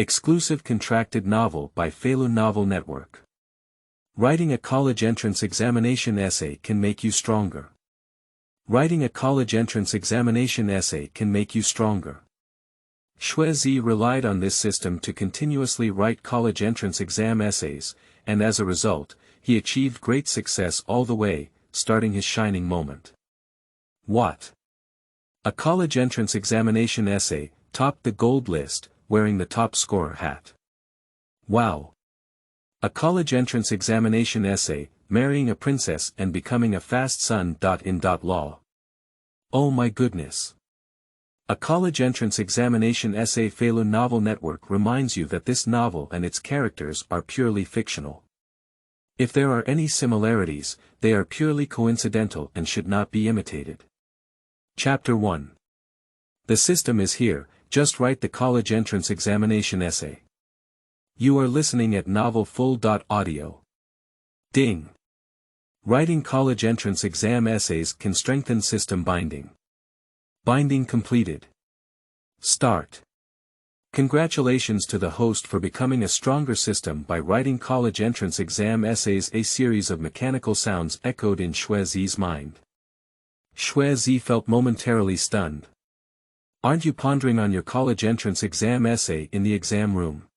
Exclusive contracted novel by Feilu Novel Network. Writing a college entrance examination essay can make you stronger. Writing a college entrance examination essay can make you stronger. Xue Zi relied on this system to continuously write college entrance exam essays, and as a result, he achieved great success all the way, starting his shining moment. What? A college entrance examination essay topped the gold list, wearing the top scorer hat. Wow! A college entrance examination essay, marrying a princess and becoming a fast son. Law. Oh my goodness! A college entrance examination essay. Feilu Novel Network reminds you that this novel and its characters are purely fictional. If there are any similarities, they are purely coincidental and should not be imitated. Chapter 1. The system is here, just write the college entrance examination essay. You are listening at novelfull.audio. Ding. Writing college entrance exam essays can strengthen system binding. Binding completed. Start. Congratulations to the host for becoming a stronger system by writing college entrance exam essays. A series of mechanical sounds echoed in Xue Zi's mind. Xue Zi felt momentarily stunned. Aren't you pondering on your college entrance exam essay in the exam room?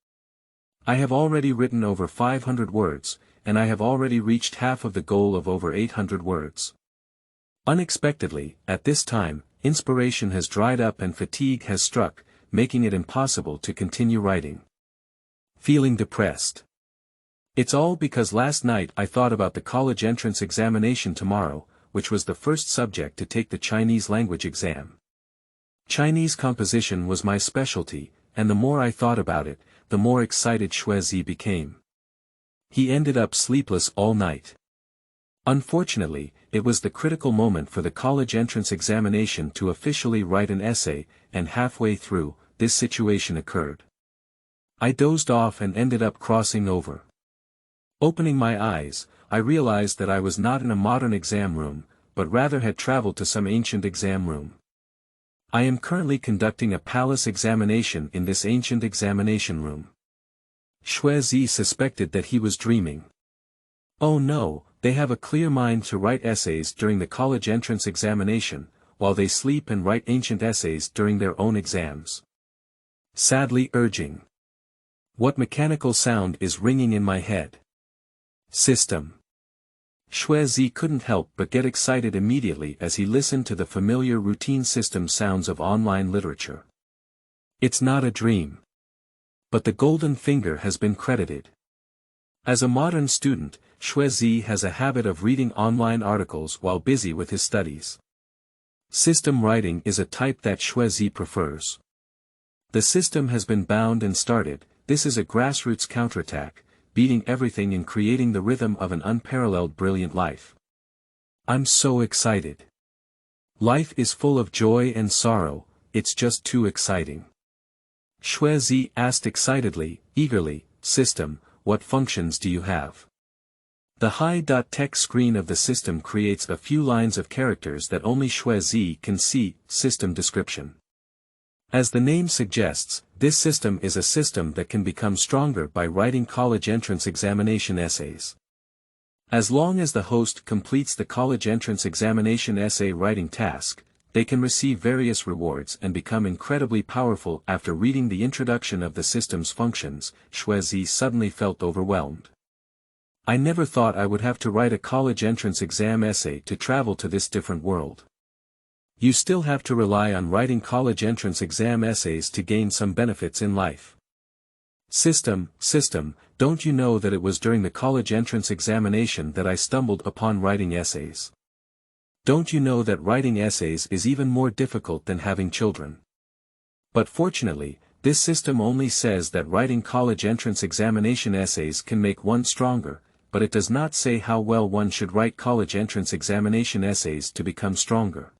I have already written over 500 words, and I have already reached half of the goal of over 800 words. Unexpectedly, at this time, inspiration has dried up and fatigue has struck, making it impossible to continue writing. Feeling depressed. It's all because last night I thought about the college entrance examination tomorrow, which was the first subject to take the Chinese language exam. Chinese composition was my specialty, and the more I thought about it, the more excited Xue Zi became. He ended up sleepless all night. Unfortunately, it was the critical moment for the college entrance examination to officially write an essay, and halfway through, this situation occurred. I dozed off and ended up crossing over. Opening my eyes, I realized that I was not in a modern exam room, but rather had traveled to some ancient exam room. I am currently conducting a palace examination in this ancient examination room. Xue Zi suspected that he was dreaming. Oh no, they have a clear mind to write essays during the college entrance examination, while they sleep and write ancient essays during their own exams. Sadly urging. What mechanical sound is ringing in my head? System. Xue Zi couldn't help but get excited immediately as he listened to the familiar routine system sounds of online literature. It's not a dream. But the golden finger has been credited. As a modern student, Xue Zi has a habit of reading online articles while busy with his studies. System writing is a type that Xue Zi prefers. The system has been bound and started. This is a grassroots counterattack, beating everything and creating the rhythm of an unparalleled brilliant life. I'm so excited. Life is full of joy and sorrow, it's just too exciting. Xue Zi asked excitedly, eagerly, System, what functions do you have? The hi.text screen of the system creates a few lines of characters that only Xue Zi can see. System description. As the name suggests, this system is a system that can become stronger by writing college entrance examination essays. As long as the host completes the college entrance examination essay writing task, they can receive various rewards and become incredibly powerful. After reading the introduction of the system's functions, Xue Zi suddenly felt overwhelmed. I never thought I would have to write a college entrance exam essay to travel to this different world. You still have to rely on writing college entrance exam essays to gain some benefits in life. System, don't you know that it was during the college entrance examination that I stumbled upon writing essays? Don't you know that writing essays is even more difficult than having children? But fortunately, this system only says that writing college entrance examination essays can make one stronger, but it does not say how well one should write college entrance examination essays to become stronger.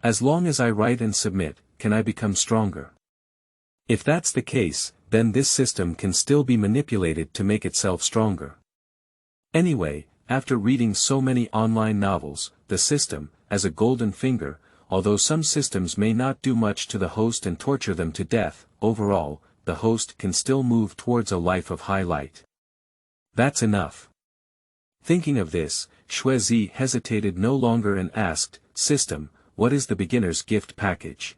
As long as I write and submit, can I become stronger? If that's the case, then this system can still be manipulated to make itself stronger. Anyway, after reading so many online novels, the system, as a golden finger, although some systems may not do much to the host and torture them to death, overall, the host can still move towards a life of high light. That's enough. Thinking of this, Xue Zi hesitated no longer and asked, "System, what is the beginner's gift package?"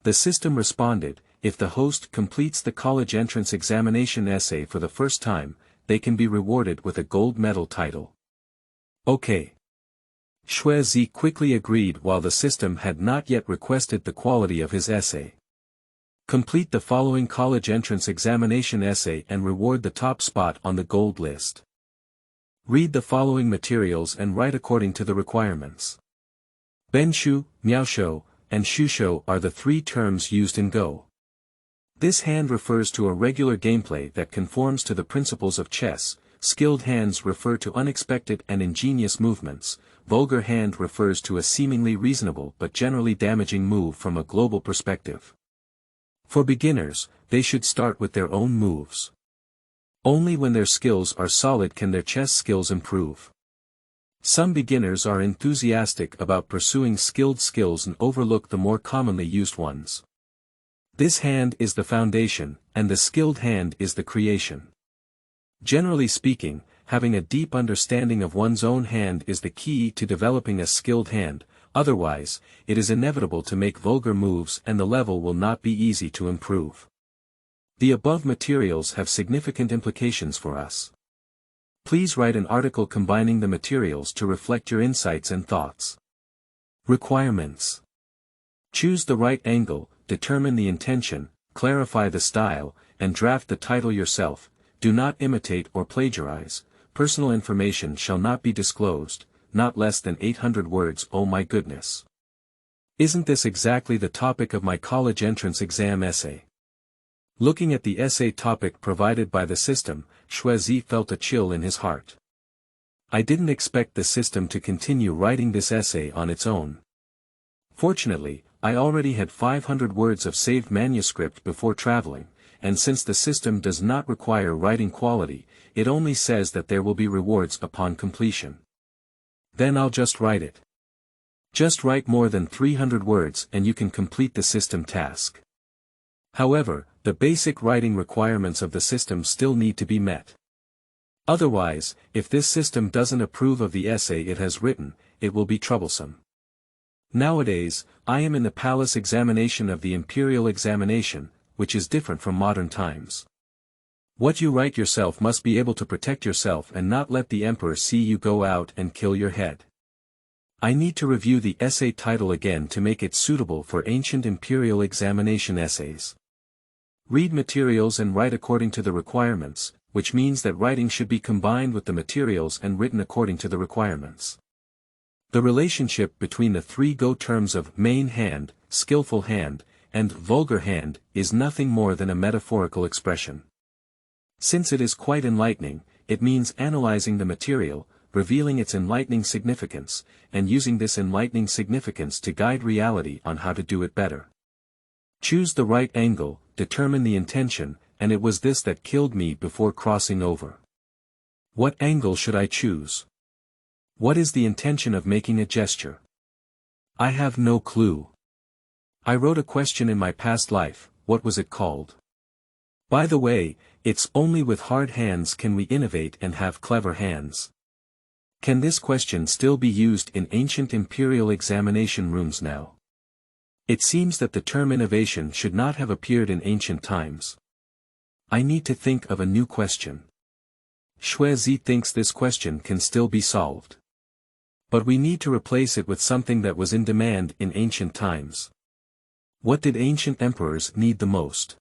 The system responded, "If the host completes the college entrance examination essay for the first time, they can be rewarded with a gold medal title." Okay. Xue Zi quickly agreed while the system had not yet requested the quality of his essay. Complete the following college entrance examination essay and reward the top spot on the gold list. Read the following materials and write according to the requirements. Benshu, Miaoshu, and Shusho are the three terms used in Go. This hand refers to a regular gameplay that conforms to the principles of chess. Skilled hands refer to unexpected and ingenious movements. Vulgar hand refers to a seemingly reasonable but generally damaging move from a global perspective. For beginners, they should start with their own moves. Only when their skills are solid can their chess skills improve. Some beginners are enthusiastic about pursuing skilled skills and overlook the more commonly used ones. This hand is the foundation, and the skilled hand is the creation. Generally speaking, having a deep understanding of one's own hand is the key to developing a skilled hand, otherwise, it is inevitable to make vulgar moves and the level will not be easy to improve. The above materials have significant implications for us. Please write an article combining the materials to reflect your insights and thoughts. Requirements. Choose the right angle, determine the intention, clarify the style, and draft the title yourself. Do not imitate or plagiarize. Personal information shall not be disclosed, not less than 800 words. Oh my goodness. Isn't this exactly the topic of my college entrance exam essay? Looking at the essay topic provided by the system, Xue Zi felt a chill in his heart. I didn't expect the system to continue writing this essay on its own. Fortunately, I already had 500 words of saved manuscript before traveling, and since the system does not require writing quality, it only says that there will be rewards upon completion. Then I'll just write it. Just write more than 300 words and you can complete the system task. However, the basic writing requirements of the system still need to be met. Otherwise, if this system doesn't approve of the essay it has written, it will be troublesome. Nowadays, I am in the palace examination of the imperial examination, which is different from modern times. What you write yourself must be able to protect yourself and not let the emperor see you go out and kill your head. I need to review the essay title again to make it suitable for ancient imperial examination essays. Read materials and write according to the requirements, which means that writing should be combined with the materials and written according to the requirements. The relationship between the three Go terms of main hand, skillful hand, and vulgar hand is nothing more than a metaphorical expression. Since it is quite enlightening, it means analyzing the material, revealing its enlightening significance, and using this enlightening significance to guide reality on how to do it better. Choose the right angle, determine the intention, and it was this that killed me before crossing over. What angle should I choose? What is the intention of making a gesture? I have no clue. I wrote a question in my past life, what was it called? By the way, it's only with hard hands can we innovate and have clever hands. Can this question still be used in ancient imperial examination rooms now? It seems that the term innovation should not have appeared in ancient times. I need to think of a new question. Xue Zi thinks this question can still be solved. But we need to replace it with something that was in demand in ancient times. What did ancient emperors need the most?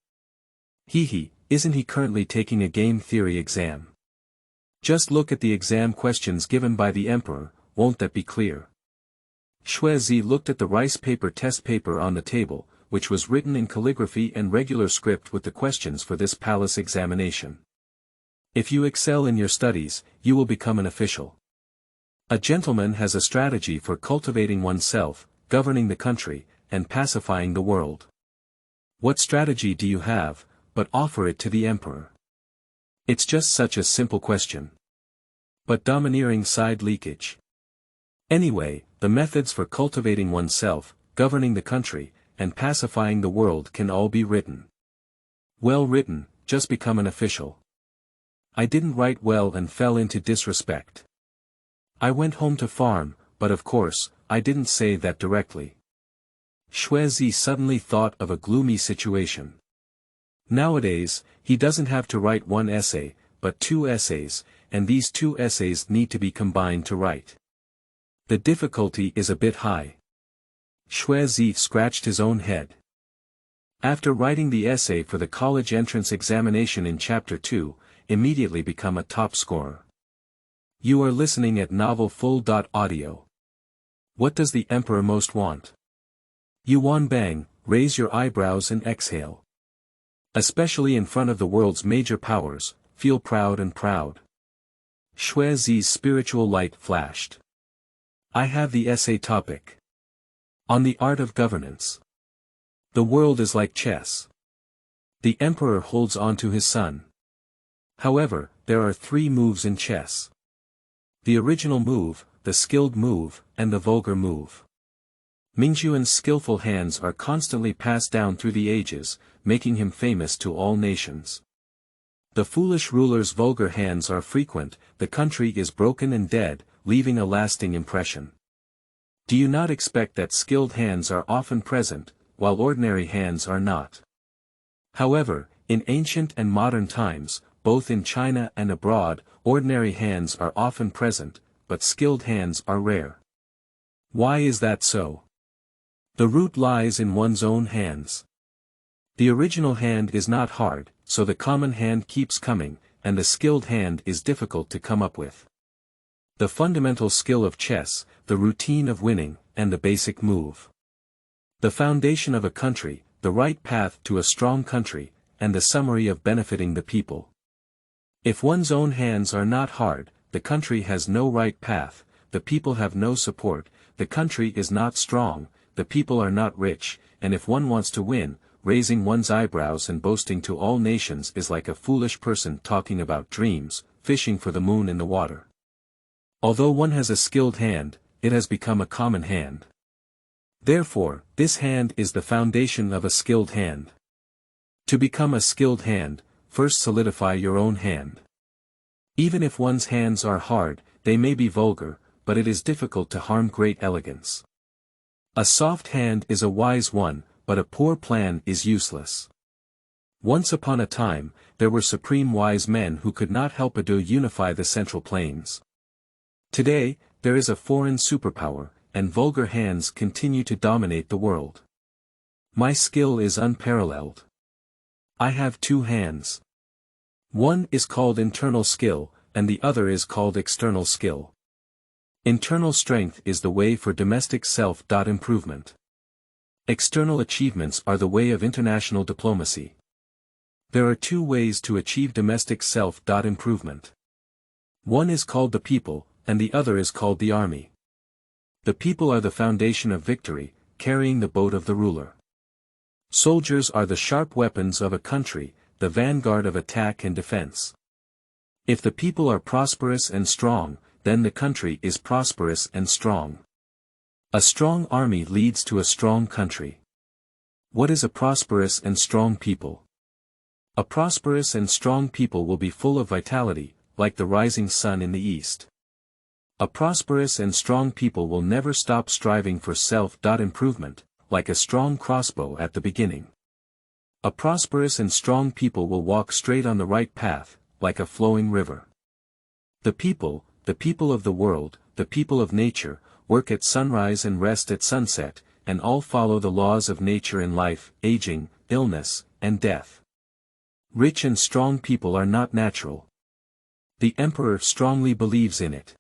Isn't he currently taking a game theory exam? Just look at the exam questions given by the emperor, won't that be clear? Xue Zi looked at the rice paper test paper on the table, which was written in calligraphy and regular script with the questions for this palace examination. If you excel in your studies, you will become an official. A gentleman has a strategy for cultivating oneself, governing the country, and pacifying the world. What strategy do you have, but offer it to the emperor? It's just such a simple question. But domineering side leakage. Anyway, the methods for cultivating oneself, governing the country, and pacifying the world can all be written. Well written, just become an official. I didn't write well and fell into disrespect. I went home to farm, but of course, I didn't say that directly. Xue Zi suddenly thought of a gloomy situation. Nowadays, he doesn't have to write one essay, but 2 essays, and these 2 essays need to be combined to write. The difficulty is a bit high. Xue Zi scratched his own head. After writing the essay for the college entrance examination in Chapter 2, immediately become a top scorer. You are listening at novelfull.audio. What does the emperor most want? Yuan Bang, raise your eyebrows and exhale. Especially in front of the world's major powers, feel proud and proud. Xue Zi's spiritual light flashed. I have the essay topic. On the art of governance. The world is like chess. The emperor holds on to his son. However, there are 3 moves in chess. The original move, the skilled move, and the vulgar move. Mingxuan's skillful hands are constantly passed down through the ages, making him famous to all nations. The foolish ruler's vulgar hands are frequent, the country is broken and dead, leaving a lasting impression. Do you not expect that skilled hands are often present, while ordinary hands are not? However, in ancient and modern times, both in China and abroad, ordinary hands are often present, but skilled hands are rare. Why is that so? The root lies in one's own hands. The original hand is not hard, so the common hand keeps coming, and the skilled hand is difficult to come up with. The fundamental skill of chess, the routine of winning, and the basic move. The foundation of a country, the right path to a strong country, and the summary of benefiting the people. If one's own hands are not hard, the country has no right path, the people have no support, the country is not strong, the people are not rich, and if one wants to win, raising one's eyebrows and boasting to all nations is like a foolish person talking about dreams, fishing for the moon in the water. Although one has a skilled hand, it has become a common hand. Therefore, this hand is the foundation of a skilled hand. To become a skilled hand, first solidify your own hand. Even if one's hands are hard, they may be vulgar, but it is difficult to harm great elegance. A soft hand is a wise one, but a poor plan is useless. Once upon a time, there were supreme wise men who could not help but unify the Central Plains. Today, there is a foreign superpower, and vulgar hands continue to dominate the world. My skill is unparalleled. I have 2 hands. One is called internal skill, and the other is called external skill. Internal strength is the way for domestic self-improvement. External achievements are the way of international diplomacy. There are 2 ways to achieve domestic self-improvement. One is called the people, and the other is called the army. The people are the foundation of victory, carrying the boat of the ruler. Soldiers are the sharp weapons of a country, the vanguard of attack and defense. If the people are prosperous and strong, then the country is prosperous and strong. A strong army leads to a strong country. What is a prosperous and strong people? A prosperous and strong people will be full of vitality, like the rising sun in the east. A prosperous and strong people will never stop striving for self-improvement, like a strong crossbow at the beginning. A prosperous and strong people will walk straight on the right path, like a flowing river. The people of the world, the people of nature, work at sunrise and rest at sunset, and all follow the laws of nature in life, aging, illness, and death. Rich and strong people are not natural. The emperor strongly believes in it.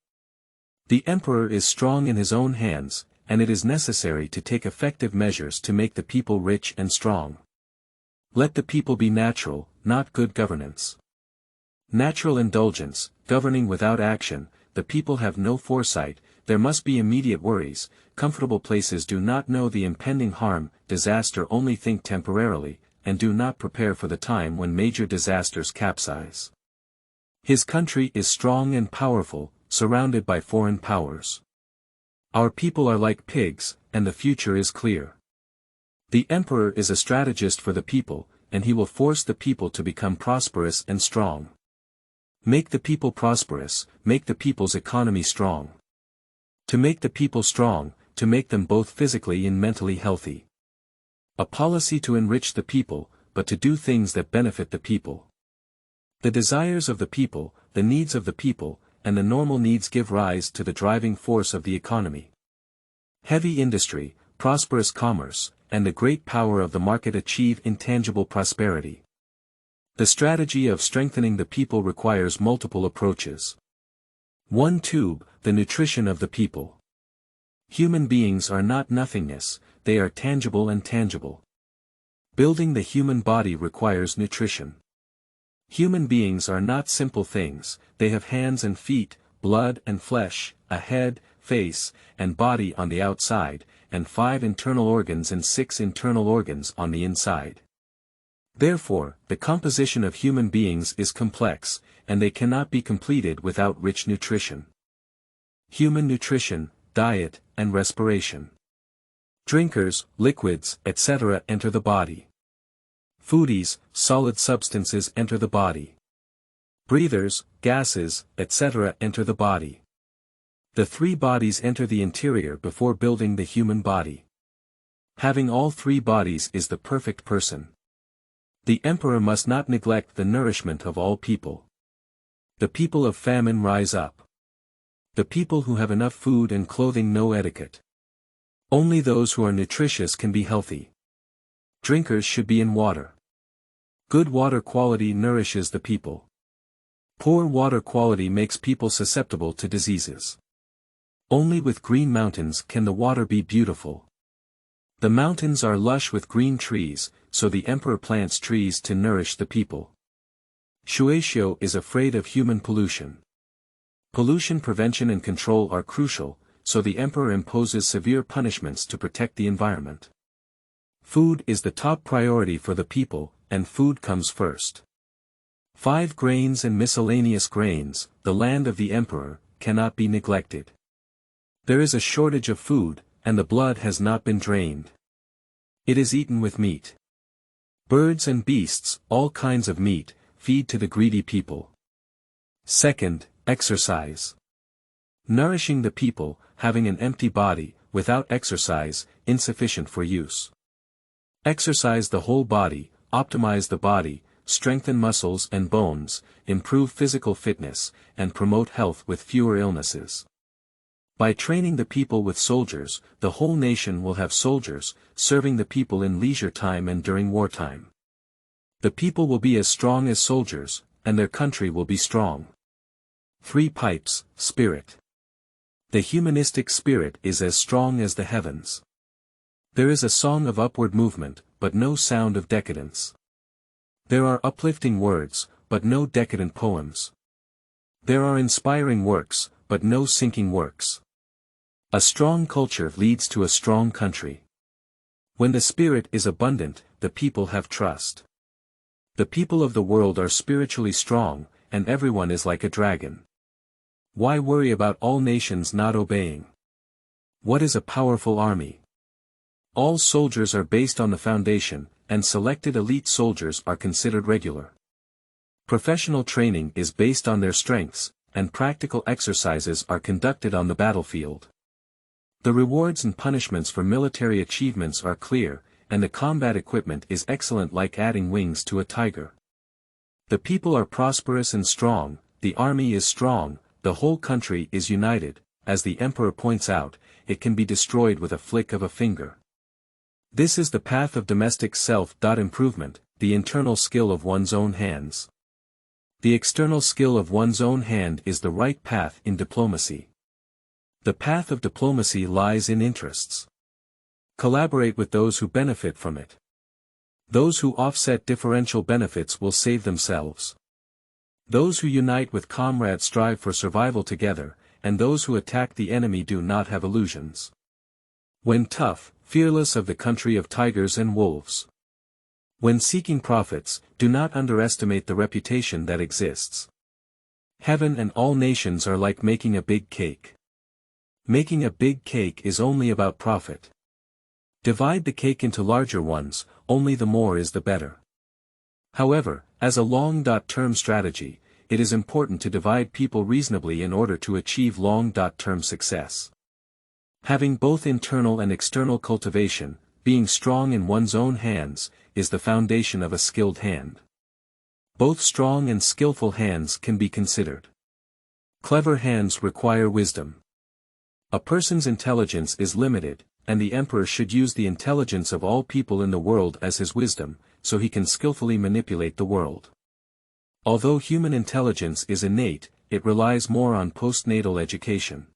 The emperor is strong in his own hands, and it is necessary to take effective measures to make the people rich and strong. Let the people be natural, not good governance. Natural indulgence, governing without action, the people have no foresight, there must be immediate worries, comfortable places do not know the impending harm, disaster only think temporarily, and do not prepare for the time when major disasters capsize. His country is strong and powerful, surrounded by foreign powers. Our people are like pigs, and the future is clear. The emperor is a strategist for the people, and he will force the people to become prosperous and strong. Make the people prosperous, make the people's economy strong. To make the people strong, to make them both physically and mentally healthy. A policy to enrich the people, but to do things that benefit the people. The desires of the people, the needs of the people, and the normal needs give rise to the driving force of the economy. Heavy industry, prosperous commerce, and the great power of the market achieve intangible prosperity. The strategy of strengthening the people requires multiple approaches. 1. Tube, the nutrition of the people. Human beings are not nothingness, they are tangible and tangible. Building the human body requires nutrition. Human beings are not simple things, they have hands and feet, blood and flesh, a head, face, and body on the outside, and 5 internal organs and 6 internal organs on the inside. Therefore, the composition of human beings is complex, and they cannot be completed without rich nutrition. Human nutrition, diet, and respiration. Drinkers, liquids, etc. enter the body. Foodies, solid substances enter the body. Breathers, gases, etc. enter the body. The 3 bodies enter the interior before building the human body. Having all 3 bodies is the perfect person. The emperor must not neglect the nourishment of all people. The people of famine rise up. The people who have enough food and clothing know etiquette. Only those who are nutritious can be healthy. Drinkers should be in water. Good water quality nourishes the people. Poor water quality makes people susceptible to diseases. Only with green mountains can the water be beautiful. The mountains are lush with green trees, so the emperor plants trees to nourish the people. Xue Zi is afraid of human pollution. Pollution prevention and control are crucial, so the emperor imposes severe punishments to protect the environment. Food is the top priority for the people, and food comes first. 5 grains and miscellaneous grains, the land of the emperor, cannot be neglected. There is a shortage of food, and the blood has not been drained. It is eaten with meat. Birds and beasts, all kinds of meat, feed to the greedy people. 2. Exercise. Nourishing the people, having an empty body, without exercise, insufficient for use. Exercise the whole body, optimize the body, strengthen muscles and bones, improve physical fitness, and promote health with fewer illnesses. By training the people with soldiers, the whole nation will have soldiers, serving the people in leisure time and during wartime. The people will be as strong as soldiers, and their country will be strong. 3 pipes, spirit. The humanistic spirit is as strong as the heavens. There is a song of upward movement, but no sound of decadence. There are uplifting words, but no decadent poems. There are inspiring works, but no sinking works. A strong culture leads to a strong country. When the spirit is abundant, the people have trust. The people of the world are spiritually strong, and everyone is like a dragon. Why worry about all nations not obeying? What is a powerful army? All soldiers are based on the foundation, and selected elite soldiers are considered regular. Professional training is based on their strengths, and practical exercises are conducted on the battlefield. The rewards and punishments for military achievements are clear, and the combat equipment is excellent, like adding wings to a tiger. The people are prosperous and strong, the army is strong, the whole country is united. As the emperor points out, it can be destroyed with a flick of a finger. This is the path of domestic self-improvement, the internal skill of one's own hands. The external skill of one's own hand is the right path in diplomacy. The path of diplomacy lies in interests. Collaborate with those who benefit from it. Those who offset differential benefits will save themselves. Those who unite with comrades strive for survival together, and those who attack the enemy do not have illusions. When tough, fearless of the country of tigers and wolves. When seeking profits, do not underestimate the reputation that exists. Heaven and all nations are like making a big cake. Making a big cake is only about profit. Divide the cake into larger ones, only the more is the better. However, as a long-term strategy, it is important to divide people reasonably in order to achieve long-term success. Having both internal and external cultivation, being strong in one's own hands, is the foundation of a skilled hand. Both strong and skillful hands can be considered. Clever hands require wisdom. A person's intelligence is limited, and the emperor should use the intelligence of all people in the world as his wisdom, so he can skillfully manipulate the world. Although human intelligence is innate, it relies more on postnatal education.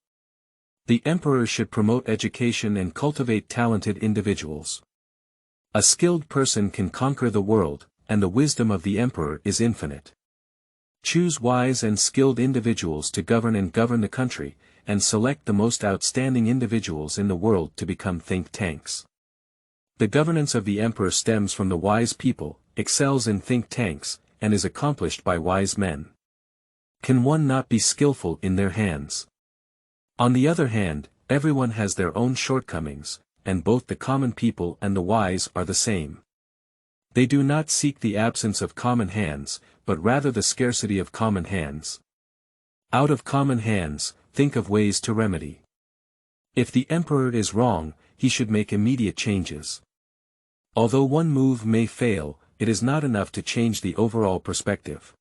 The emperor should promote education and cultivate talented individuals. A skilled person can conquer the world, and the wisdom of the emperor is infinite. Choose wise and skilled individuals to govern the country, and select the most outstanding individuals in the world to become think tanks. The governance of the emperor stems from the wise people, excels in think tanks, and is accomplished by wise men. Can one not be skillful in their hands? On the other hand, everyone has their own shortcomings, and both the common people and the wise are the same. They do not seek the absence of common hands, but rather the scarcity of common hands. Out of common hands, think of ways to remedy. If the emperor is wrong, he should make immediate changes. Although one move may fail, it is not enough to change the overall perspective.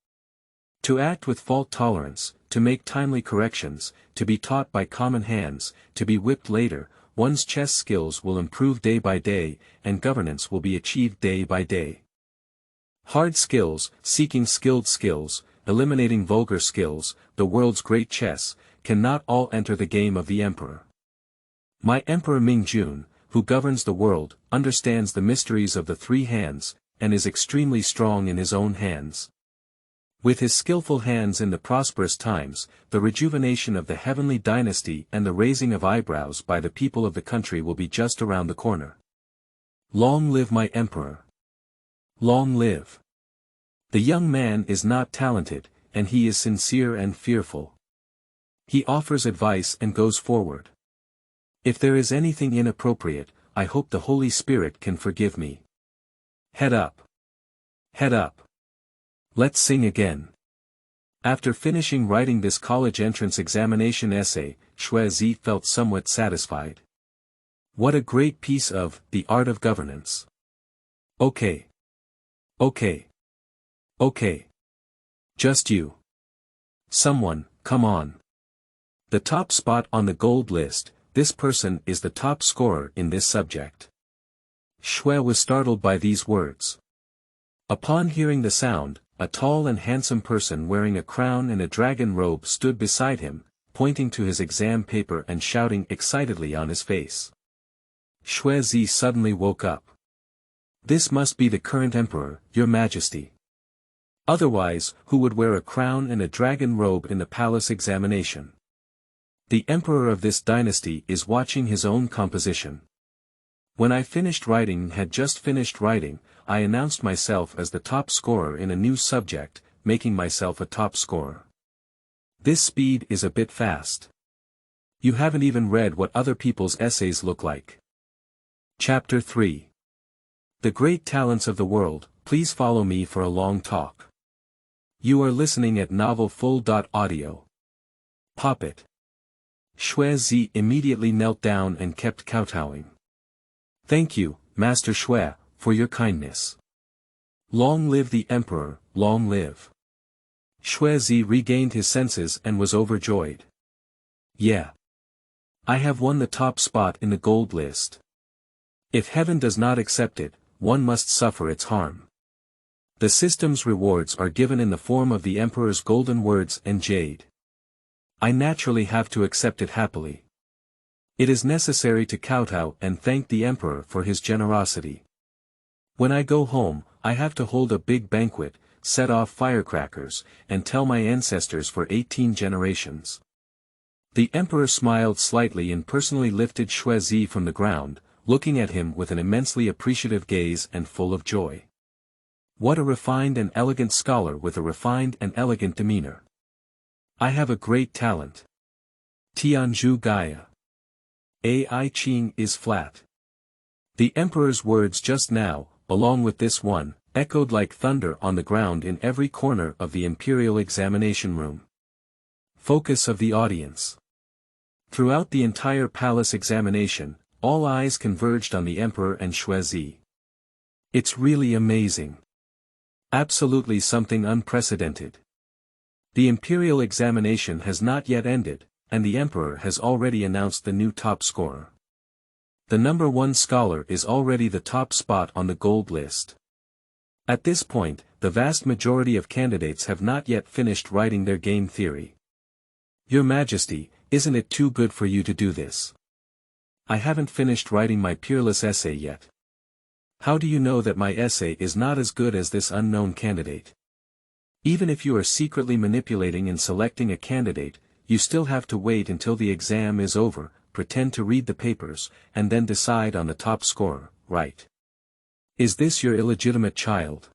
To act with fault tolerance, to make timely corrections, to be taught by common hands, to be whipped later, one's chess skills will improve day by day, and governance will be achieved day by day. Hard skills, seeking skilled skills, eliminating vulgar skills, the world's great chess, cannot all enter the game of the emperor. My Emperor Mingjun, who governs the world, understands the mysteries of the three hands, and is extremely strong in his own hands. With his skillful hands in the prosperous times, the rejuvenation of the heavenly dynasty and the raising of eyebrows by the people of the country will be just around the corner. Long live my emperor! Long live! The young man is not talented, and he is sincere and fearful. He offers advice and goes forward. If there is anything inappropriate, I hope the Holy Spirit can forgive me. Head up! Head up! Let's sing again. After finishing writing this college entrance examination essay, Xue Zi felt somewhat satisfied. What a great piece of the art of governance. Okay. Okay. Okay. Just you. Someone, come on. The top spot on the gold list, this person is the top scorer in this subject. Xue was startled by these words. Upon hearing the sound, a tall and handsome person wearing a crown and a dragon robe stood beside him, pointing to his exam paper and shouting excitedly on his face. Xue Zi suddenly woke up. This must be the current emperor, your majesty. Otherwise, who would wear a crown and a dragon robe in the palace examination? The emperor of this dynasty is watching his own composition. When I had just finished writing, I announced myself as the top scorer in a new subject, making myself a top scorer. This speed is a bit fast. You haven't even read what other people's essays look like. Chapter 3. The Great Talents of the World. Please follow me for a long talk. You are listening at novelfull.audio. Pop it. Xue Zi immediately knelt down and kept kowtowing. Thank you, Master Xue, for your kindness. Long live the emperor, long live. Xue Zi regained his senses and was overjoyed. Yeah. I have won the top spot in the gold list. If heaven does not accept it, one must suffer its harm. The system's rewards are given in the form of the emperor's golden words and jade. I naturally have to accept it happily. It is necessary to kowtow and thank the emperor for his generosity. When I go home, I have to hold a big banquet, set off firecrackers, and tell my ancestors for 18 generations. The emperor smiled slightly and personally lifted Xue Zi from the ground, looking at him with an immensely appreciative gaze and full of joy. What a refined and elegant scholar with a refined and elegant demeanor. I have a great talent. Tianzhu Gaia. I Ching is flat. The emperor's words just now, along with this one, echoed like thunder on the ground in every corner of the imperial examination room. Focus of the audience. Throughout the entire palace examination, all eyes converged on the emperor and Xue Zi. It's really amazing. Absolutely something unprecedented. The imperial examination has not yet ended, and the emperor has already announced the new top scorer. The number 1 scholar is already the top spot on the gold list. At this point, the vast majority of candidates have not yet finished writing their game theory. Your Majesty, isn't it too good for you to do this? I haven't finished writing my peerless essay yet. How do you know that my essay is not as good as this unknown candidate? Even if you are secretly manipulating and selecting a candidate, you still have to wait until the exam is over, pretend to read the papers, and then decide on the top scorer, right? Is this your illegitimate child?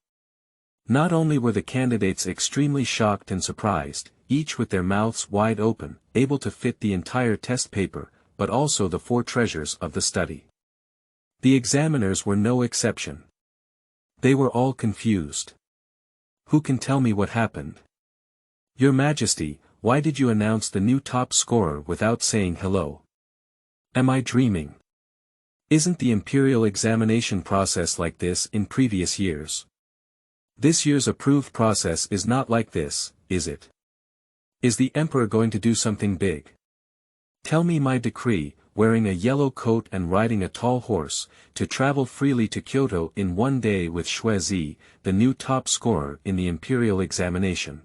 Not only were the candidates extremely shocked and surprised, each with their mouths wide open, able to fit the entire test paper, but also the 4 treasures of the study. The examiners were no exception. They were all confused. Who can tell me what happened? Your Majesty, why did you announce the new top scorer without saying hello? Am I dreaming? Isn't the imperial examination process like this in previous years? This year's approved process is not like this, is it? Is the emperor going to do something big? Tell me my decree, wearing a yellow coat and riding a tall horse, to travel freely to Kyoto in one day with Xue Zi, the new top scorer in the imperial examination.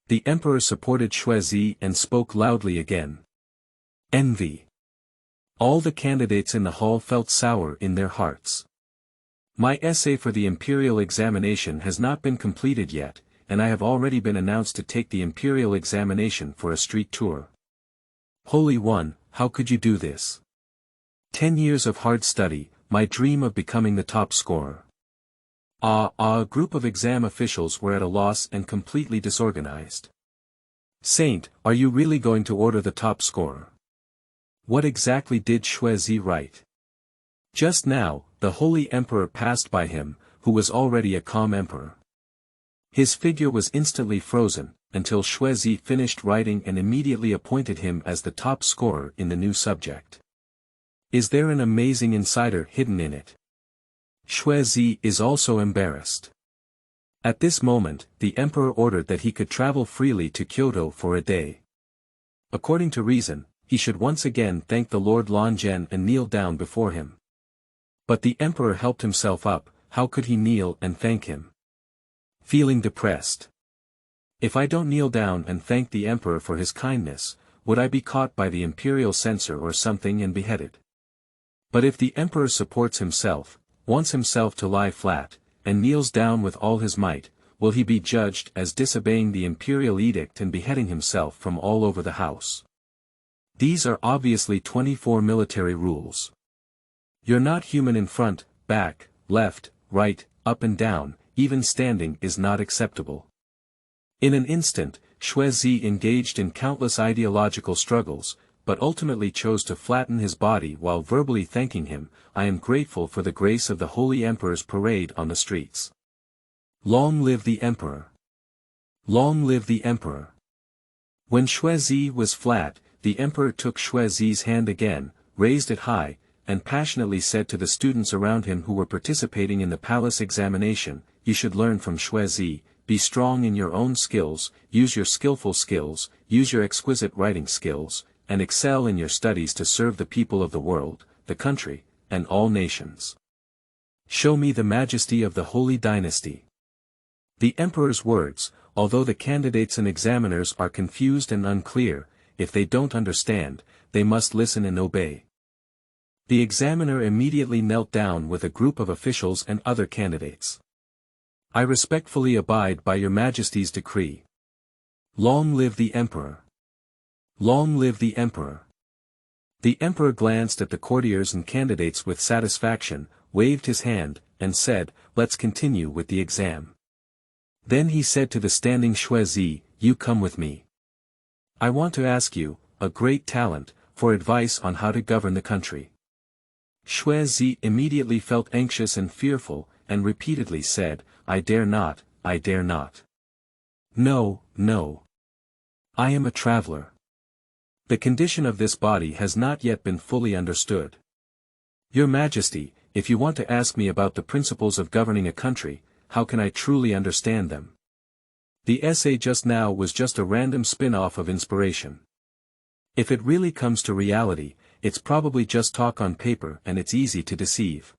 The emperor supported Xue Zi and spoke loudly again. Envy. All the candidates in the hall felt sour in their hearts. My essay for the imperial examination has not been completed yet, and I have already been announced to take the imperial examination for a street tour. Holy One, how could you do this? 10 years of hard study, my dream of becoming the top scorer. A group of exam officials were at a loss and completely disorganized. Saint, are you really going to order the top scorer? What exactly did Xue Zi write? Just now, the Holy Emperor passed by him, who was already a calm emperor. His figure was instantly frozen, until Xue Zi finished writing and immediately appointed him as the top scorer in the new subject. Is there an amazing insider hidden in it? Xue Zi is also embarrassed. At this moment, the emperor ordered that he could travel freely to Kyoto for a day. According to reason, he should once again thank the Lord Lanzhen and kneel down before him. But the emperor helped himself up, how could he kneel and thank him? Feeling depressed. If I don't kneel down and thank the emperor for his kindness, would I be caught by the imperial censor or something and beheaded? But if the emperor supports himself, wants himself to lie flat, and kneels down with all his might, will he be judged as disobeying the imperial edict and beheading himself from all over the house? These are obviously 24 military rules. You're not human in front, back, left, right, up and down, even standing is not acceptable. In an instant, Xue Zi engaged in countless ideological struggles, but ultimately chose to flatten his body while verbally thanking him. I am grateful for the grace of the Holy Emperor's parade on the streets. Long live the Emperor! Long live the Emperor! When Xue Zi was flat, the Emperor took Xue Zi's hand again, raised it high, and passionately said to the students around him who were participating in the palace examination, "You should learn from Xue Zi, be strong in your own skills, use your skillful skills, use your exquisite writing skills, and excel in your studies to serve the people of the world, the country, and all nations. Show me the majesty of the holy dynasty." The emperor's words, although the candidates and examiners are confused and unclear, if they don't understand, they must listen and obey. The examiner immediately knelt down with a group of officials and other candidates. I respectfully abide by your majesty's decree. Long live the emperor! Long live the emperor! The emperor glanced at the courtiers and candidates with satisfaction, waved his hand, and said, "Let's continue with the exam." Then he said to the standing Xue Zi, "You come with me. I want to ask you, a great talent, for advice on how to govern the country." Xue Zi immediately felt anxious and fearful, and repeatedly said, "I dare not, I dare not. No, no. I am a traveler. The condition of this body has not yet been fully understood. Your Majesty, if you want to ask me about the principles of governing a country, how can I truly understand them? The essay just now was just a random spin-off of inspiration. If it really comes to reality, it's probably just talk on paper and it's easy to deceive.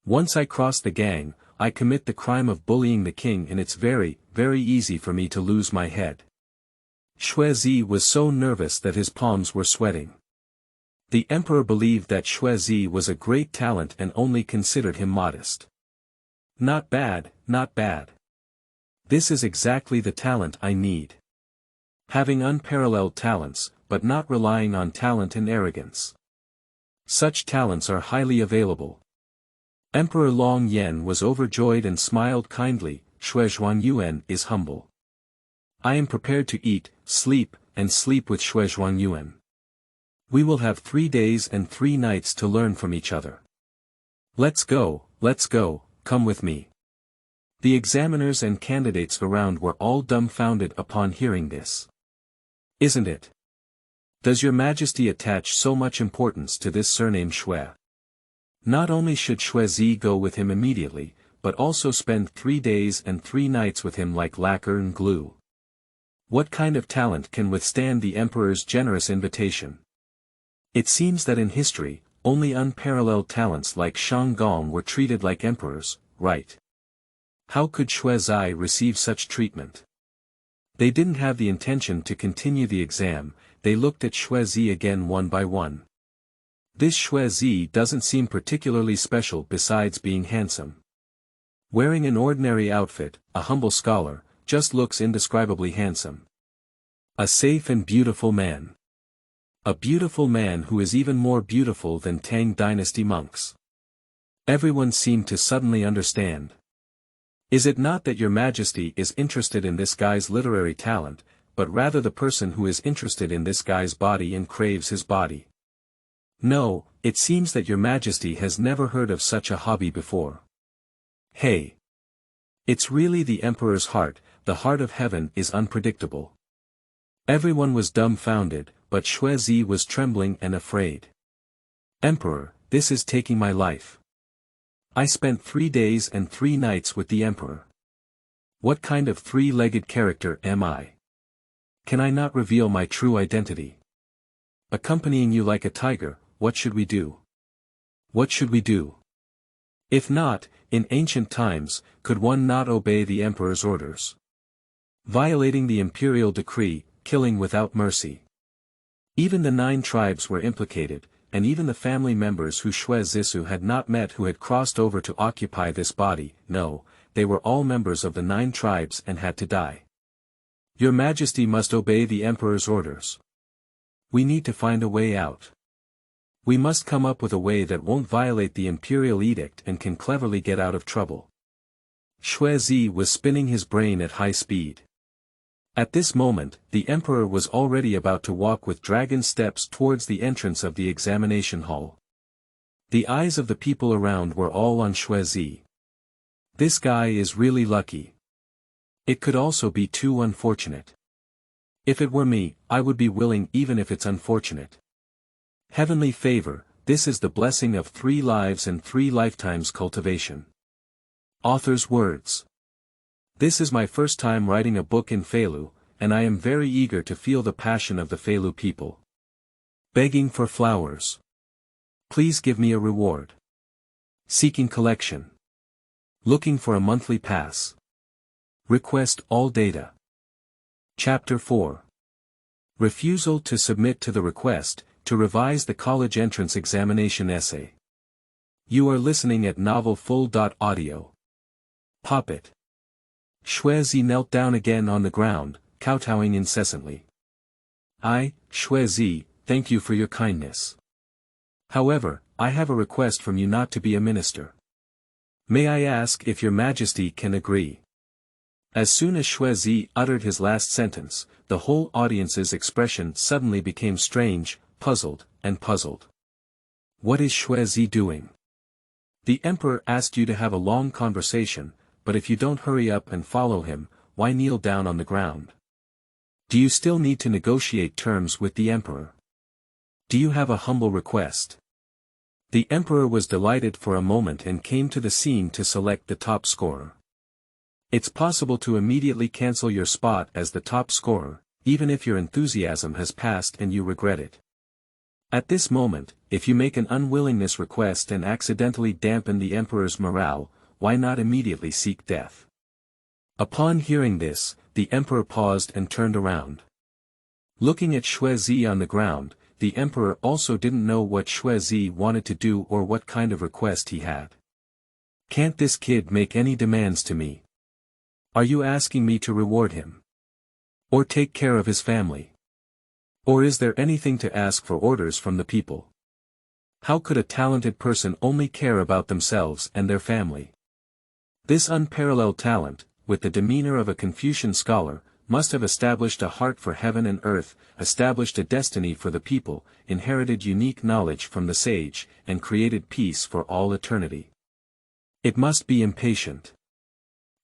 Once I cross the gang, I commit the crime of bullying the king and it's very, very easy for me to lose my head." Xue Zi was so nervous that his palms were sweating. The emperor believed that Xue Zi was a great talent and only considered him modest. Not bad, not bad. This is exactly the talent I need. Having unparalleled talents, but not relying on talent and arrogance. Such talents are highly available. Emperor Long Yan was overjoyed and smiled kindly. Xue Zhuanyuan is humble. I am prepared to eat, sleep, and sleep with Xue Zhuanyuan. We will have 3 days and 3 nights to learn from each other. Let's go, come with me. The examiners and candidates around were all dumbfounded upon hearing this. Isn't it? Does your Majesty attach so much importance to this surname Xue? Not only should Xue Zi go with him immediately, but also spend 3 days and 3 nights with him like lacquer and glue. What kind of talent can withstand the emperor's generous invitation? It seems that in history, only unparalleled talents like Shang Gong were treated like emperors, right? How could Xue Zi receive such treatment? They didn't have the intention to continue the exam. They looked at Xue Zi again one by one. This Xue Zi doesn't seem particularly special besides being handsome. Wearing an ordinary outfit, a humble scholar, just looks indescribably handsome. A safe and beautiful man. A beautiful man who is even more beautiful than Tang dynasty monks. Everyone seemed to suddenly understand. Is it not that your Majesty is interested in this guy's literary talent, but rather the person who is interested in this guy's body and craves his body? No, it seems that your Majesty has never heard of such a hobby before. Hey! It's really the Emperor's heart. The heart of heaven is unpredictable. Everyone was dumbfounded, but Xue Zi was trembling and afraid. Emperor, this is taking my life. I spent 3 days and 3 nights with the Emperor. What kind of 3-legged character am I? Can I not reveal my true identity? Accompanying you like a tiger, what should we do? What should we do? If not, in ancient times, could one not obey the Emperor's orders? Violating the imperial decree, killing without mercy. Even the 9 tribes were implicated, and even the family members who Xue Zissou had not met who had crossed over to occupy this body, no, they were all members of the 9 tribes and had to die. Your Majesty must obey the Emperor's orders. We need to find a way out. We must come up with a way that won't violate the imperial edict and can cleverly get out of trouble. Xue Zi was spinning his brain at high speed. At this moment, the Emperor was already about to walk with dragon steps towards the entrance of the examination hall. The eyes of the people around were all on Xue Zi. This guy is really lucky. It could also be too unfortunate. If it were me, I would be willing even if it's unfortunate. Heavenly favor, this is the blessing of 3 lives and 3 lifetimes cultivation. Author's words. This is my first time writing a book in Feilu, and I am very eager to feel the passion of the Feilu people. Begging for flowers. Please give me a reward. Seeking collection. Looking for a monthly pass. Request all data. Chapter 4. Refusal to submit to the request, to revise the college entrance examination essay. You are listening at novelfull.audio. Pop it. Xue Zi knelt down again on the ground, kowtowing incessantly. Xue Zi, thank you for your kindness. However, I have a request from you not to be a minister. May I ask if your Majesty can agree? As soon as Xue Zi uttered his last sentence, the whole audience's expression suddenly became strange, puzzled, and puzzled. What is Xue Zi doing? The emperor asked you to have a long conversation, but if you don't hurry up and follow him, why kneel down on the ground? Do you still need to negotiate terms with the emperor? Do you have a humble request? The emperor was delighted for a moment and came to the scene to select the top scorer. It's possible to immediately cancel your spot as the top scorer, even if your enthusiasm has passed and you regret it. At this moment, if you make an unwillingness request and accidentally dampen the emperor's morale, why not immediately seek death? Upon hearing this, the emperor paused and turned around. Looking at Xue Zi on the ground, the emperor also didn't know what Xue Zi wanted to do or what kind of request he had. Can't this kid make any demands to me? Are you asking me to reward him? Or take care of his family? Or is there anything to ask for orders from the people? How could a talented person only care about themselves and their family? This unparalleled talent, with the demeanor of a Confucian scholar, must have established a heart for heaven and earth, established a destiny for the people, inherited unique knowledge from the sage, and created peace for all eternity. It must be impatient.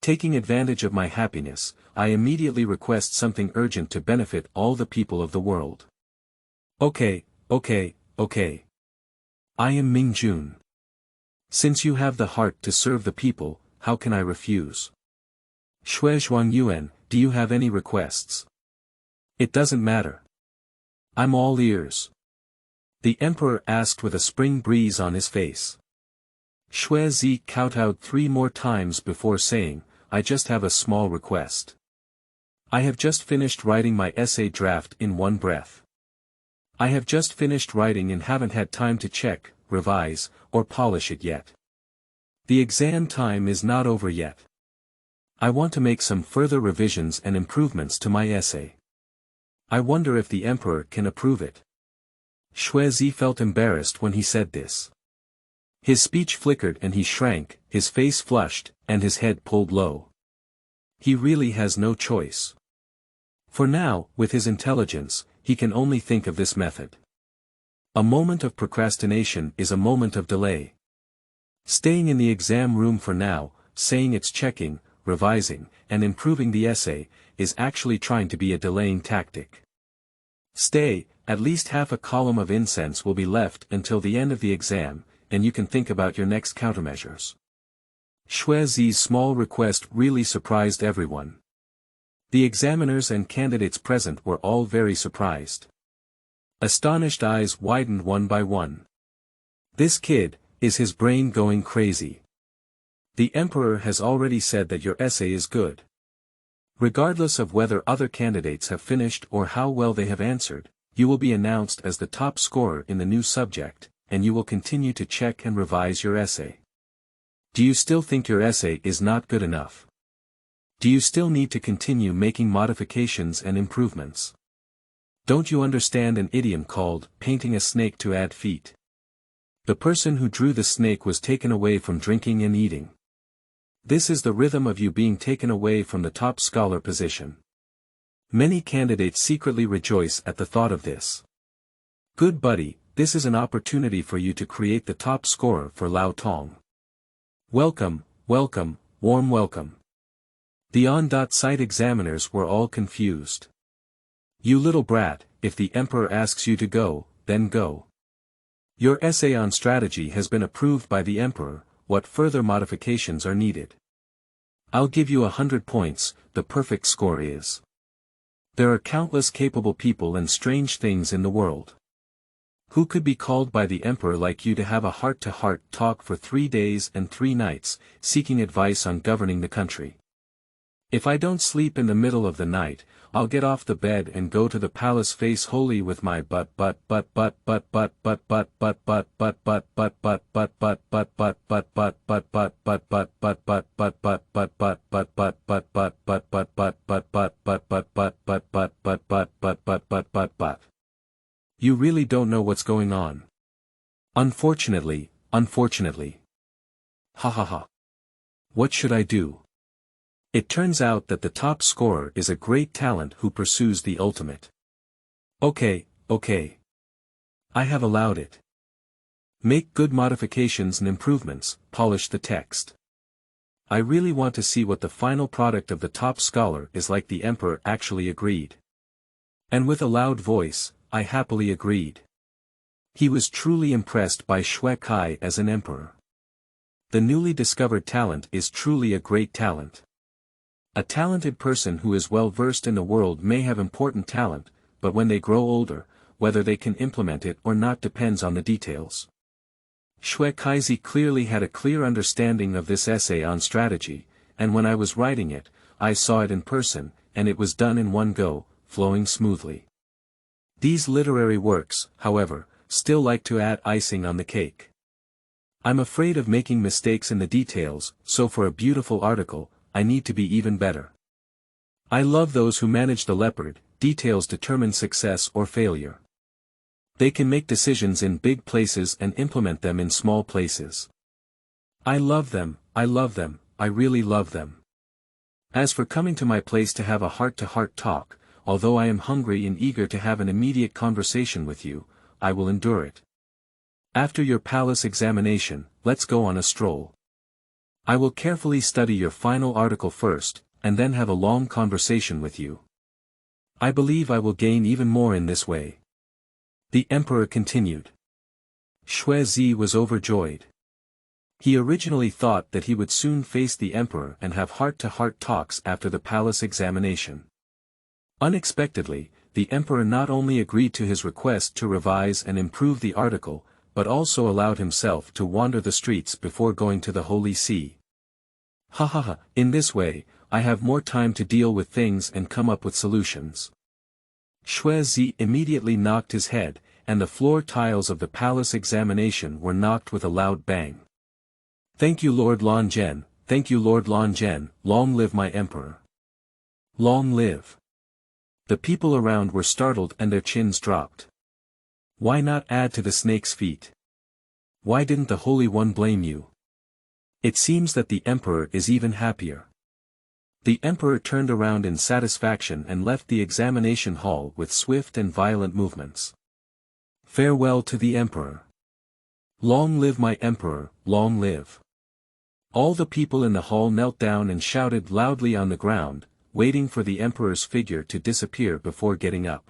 Taking advantage of my happiness, I immediately request something urgent to benefit all the people of the world. Okay. I am Ming Jun. Since you have the heart to serve the people, how can I refuse? Xue Zhuangyuan, do you have any requests? It doesn't matter. I'm all ears. The emperor asked with a spring breeze on his face. Xue Zi kowtowed 3 more times before saying, I just have a small request. I have just finished writing my essay draft in one breath. I have just finished writing and haven't had time to check, revise, or polish it yet. The exam time is not over yet. I want to make some further revisions and improvements to my essay. I wonder if the emperor can approve it. Xue Zi felt embarrassed when he said this. His speech flickered and he shrank, his face flushed, and his head pulled low. He really has no choice. For now, with his intelligence, he can only think of this method. A moment of procrastination is a moment of delay. Staying in the exam room for now, saying it's checking, revising, and improving the essay, is actually trying to be a delaying tactic. Stay, at least half a column of incense will be left until the end of the exam, and you can think about your next countermeasures. Xue Zi's small request really surprised everyone. The examiners and candidates present were all very surprised. Astonished eyes widened one by one. This kid, is his brain going crazy? The emperor has already said that your essay is good. Regardless of whether other candidates have finished or how well they have answered, you will be announced as the top scorer in the new subject, and you will continue to check and revise your essay. Do you still think your essay is not good enough? Do you still need to continue making modifications and improvements? Don't you understand an idiom called, painting a snake to add feet? The person who drew the snake was taken away from drinking and eating. This is the rhythm of you being taken away from the top scholar position. Many candidates secretly rejoice at the thought of this. Good buddy, this is an opportunity for you to create the top scorer for Lao Tong. Welcome, warm welcome. The on-site examiners were all confused. You little brat, if the emperor asks you to go, then go. Your essay on strategy has been approved by the emperor, what further modifications are needed? I'll give you 100 points, the perfect score is. There are countless capable people and strange things in the world. Who could be called by the emperor like you to have a heart-to-heart talk for 3 days and 3 nights, seeking advice on governing the country? If I don't sleep in the middle of the night, I'll get off the bed and go to the palace face holy with my butt. You really don't know what's going on. Unfortunately. Ha ha ha. What should I do? It turns out that the top scorer is a great talent who pursues the ultimate. Okay. I have allowed it. Make good modifications and improvements, polish the text. I really want to see what the final product of the top scholar is like. The emperor actually agreed. And with a loud voice, I happily agreed. He was truly impressed by Xue Zi as an emperor. The newly discovered talent is truly a great talent. A talented person who is well versed in the world may have important talent, but when they grow older, whether they can implement it or not depends on the details. Xue Zi clearly had a clear understanding of this essay on strategy, and when I was writing it, I saw it in person, and it was done in one go, flowing smoothly. These literary works, however, still like to add icing on the cake. I'm afraid of making mistakes in the details, so for a beautiful article, I need to be even better. I love those who manage the leopard. Details determine success or failure. They can make decisions in big places and implement them in small places. I love them, I really love them. As for coming to my place to have a heart-to-heart talk, although I am hungry and eager to have an immediate conversation with you, I will endure it. After your palace examination, let's go on a stroll. I will carefully study your final article first, and then have a long conversation with you. I believe I will gain even more in this way. The emperor continued. Xue Zi was overjoyed. He originally thought that he would soon face the emperor and have heart-to-heart talks after the palace examination. Unexpectedly, the emperor not only agreed to his request to revise and improve the article, but also allowed himself to wander the streets before going to the Holy See. In this way, I have more time to deal with things and come up with solutions. Xue Zi immediately knocked his head, and the floor tiles of the palace examination were knocked with a loud bang. Thank you Lord Liang, thank you Lord Liang, long live my emperor. Long live. The people around were startled and their chins dropped. Why not add to the snake's feet? Why didn't the Holy One blame you? It seems that the emperor is even happier. The emperor turned around in satisfaction and left the examination hall with swift and violent movements. Farewell to the emperor. Long live my emperor, long live. All the people in the hall knelt down and shouted loudly on the ground, waiting for the emperor's figure to disappear before getting up.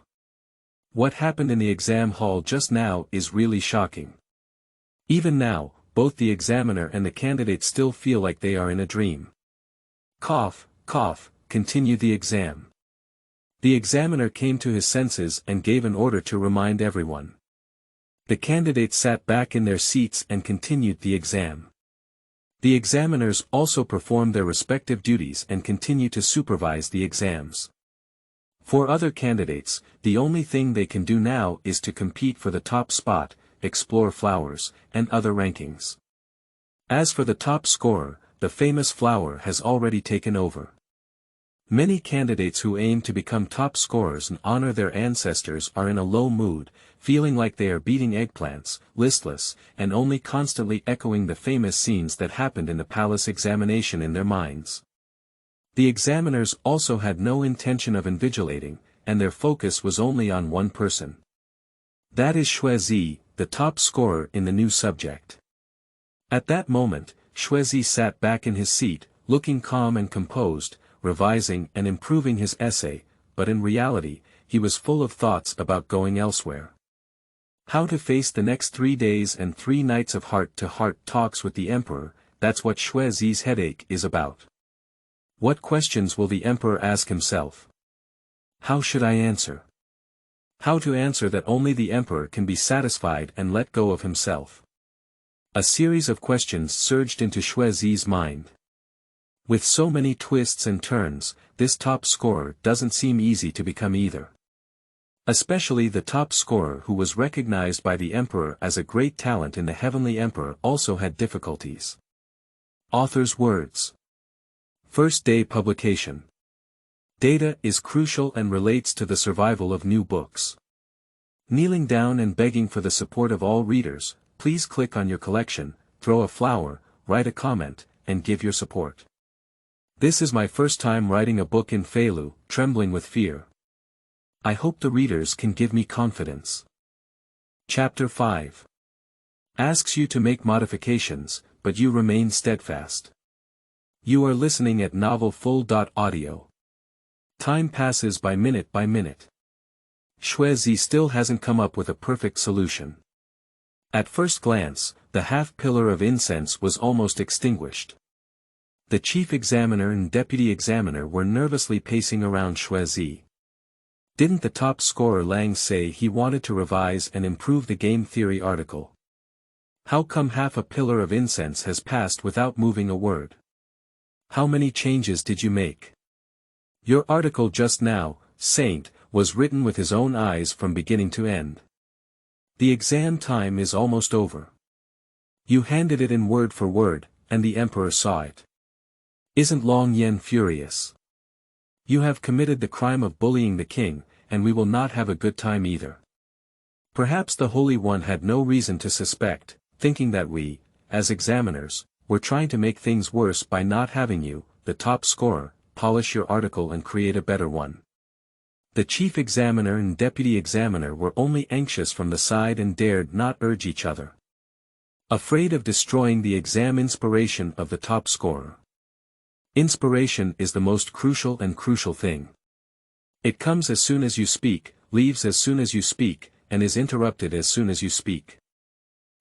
What happened in the exam hall just now is really shocking. Even now, both the examiner and the candidate still feel like they are in a dream. Cough, cough, continued the exam. The examiner came to his senses and gave an order to remind everyone. The candidates sat back in their seats and continued the exam. The examiners also performed their respective duties and continue to supervise the exams. For other candidates, the only thing they can do now is to compete for the top spot, explore flowers, and other rankings. As for the top scorer, the famous flower has already taken over. Many candidates who aim to become top scorers and honor their ancestors are in a low mood, feeling like they are beating eggplants, listless, and only constantly echoing the famous scenes that happened in the palace examination in their minds. The examiners also had no intention of invigilating, and their focus was only on one person. That is Xue Zi, the top scorer in the new subject. At that moment, Xue Zi sat back in his seat, looking calm and composed, revising and improving his essay, but in reality, he was full of thoughts about going elsewhere. How to face the next 3 days and 3 nights of heart-to-heart talks with the emperor, that's what Xue Zi's headache is about. What questions will the emperor ask himself? How should I answer? How to answer that only the emperor can be satisfied and let go of himself? A series of questions surged into Xue Zi's mind. With so many twists and turns, this top scorer doesn't seem easy to become either. Especially the top scorer who was recognized by the emperor as a great talent in the Heavenly Emperor also had difficulties. Author's words. First day publication. Data is crucial and relates to the survival of new books. Kneeling down and begging for the support of all readers, please click on your collection, throw a flower, write a comment, and give your support. This is my first time writing a book in Feilu, trembling with fear. I hope the readers can give me confidence. Chapter 5. Asks you to make modifications, but you remain steadfast. You are listening at novel full.audio. Time passes by minute by minute. Xue Zi still hasn't come up with a perfect solution. At first glance, the half-pillar of incense was almost extinguished. The chief examiner and deputy examiner were nervously pacing around Xue Zi. Didn't the top scorer Liang say he wanted to revise and improve the game theory article? How come half a pillar of incense has passed without moving a word? How many changes did you make? Your article just now, Saint, was written with his own eyes from beginning to end. The exam time is almost over. You handed it in word for word, and the emperor saw it. Isn't Liang furious? You have committed the crime of bullying the king, and we will not have a good time either. Perhaps the Holy One had no reason to suspect, thinking that we, as examiners, were trying to make things worse by not having you, the top scorer, polish your article and create a better one. The chief examiner and deputy examiner were only anxious from the side and dared not urge each other. Afraid of destroying the exam inspiration of the top scorer. Inspiration is the most crucial thing. It comes as soon as you speak, leaves as soon as you speak, and is interrupted as soon as you speak.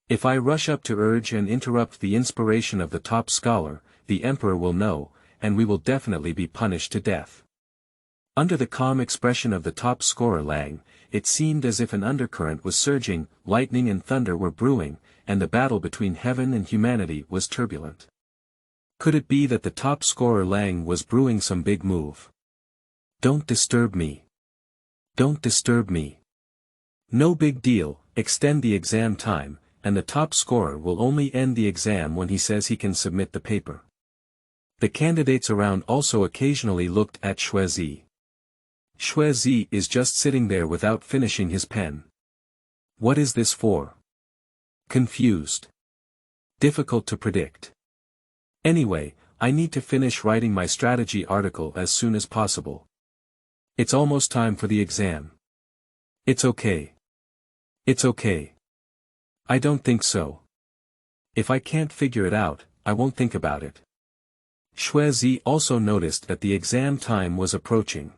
If I rush up to urge and interrupt the inspiration of the top scholar, the emperor will know, and we will definitely be punished to death. Under the calm expression of the top scorer Liang, it seemed as if an undercurrent was surging, lightning and thunder were brewing, and the battle between heaven and humanity was turbulent. Could it be that the top scorer Liang was brewing some big move? Don't disturb me. Don't disturb me. No big deal, extend the exam time, and the top scorer will only end the exam when he says he can submit the paper. The candidates around also occasionally looked at Xue Zi. Xue Zi is just sitting there without finishing his pen. What is this for? Confused. Difficult to predict. Anyway, I need to finish writing my strategy article as soon as possible. It's almost time for the exam. It's okay. It's okay. I don't think so. If I can't figure it out, I won't think about it. Xue Zi also noticed that the exam time was approaching.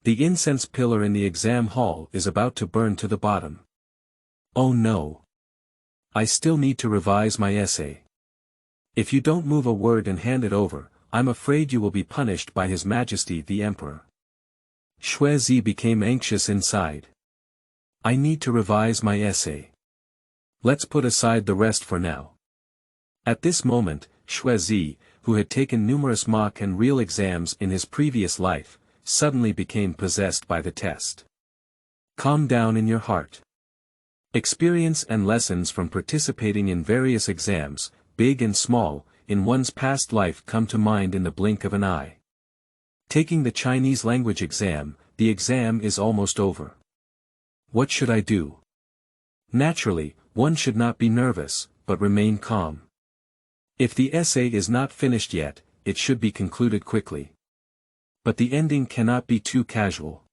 The incense pillar in the exam hall is about to burn to the bottom. Oh no. I still need to revise my essay. If you don't move a word and hand it over, I'm afraid you will be punished by His Majesty the Emperor. Xue Zi became anxious inside. I need to revise my essay. Let's put aside the rest for now. At this moment, Xue Zi, who had taken numerous mock and real exams in his previous life, suddenly became possessed by the test. Calm down in your heart. Experience and lessons from participating in various exams, big and small, in one's past life come to mind in the blink of an eye. Taking the Chinese language exam, the exam is almost over. What should I do? Naturally, one should not be nervous, but remain calm. If the essay is not finished yet, it should be concluded quickly. But the ending cannot be too casual.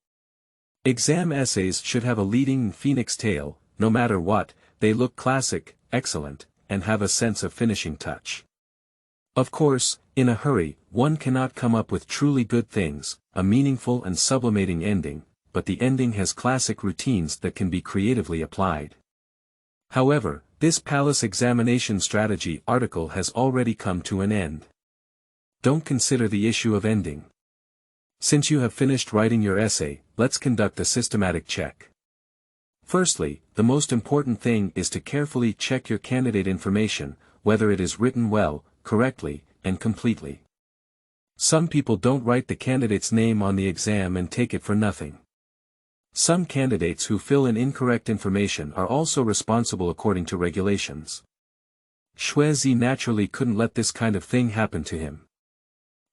Exam essays should have a leading phoenix tail, no matter what, they look classic, excellent, and have a sense of finishing touch. Of course, in a hurry, one cannot come up with truly good things, a meaningful and sublimating ending, but the ending has classic routines that can be creatively applied. However, this palace examination strategy article has already come to an end. Don't consider the issue of ending. Since you have finished writing your essay, let's conduct a systematic check. Firstly, the most important thing is to carefully check your candidate information, whether it is written well, correctly, and completely. Some people don't write the candidate's name on the exam and take it for nothing. Some candidates who fill in incorrect information are also responsible according to regulations. Xue Zi naturally couldn't let this kind of thing happen to him.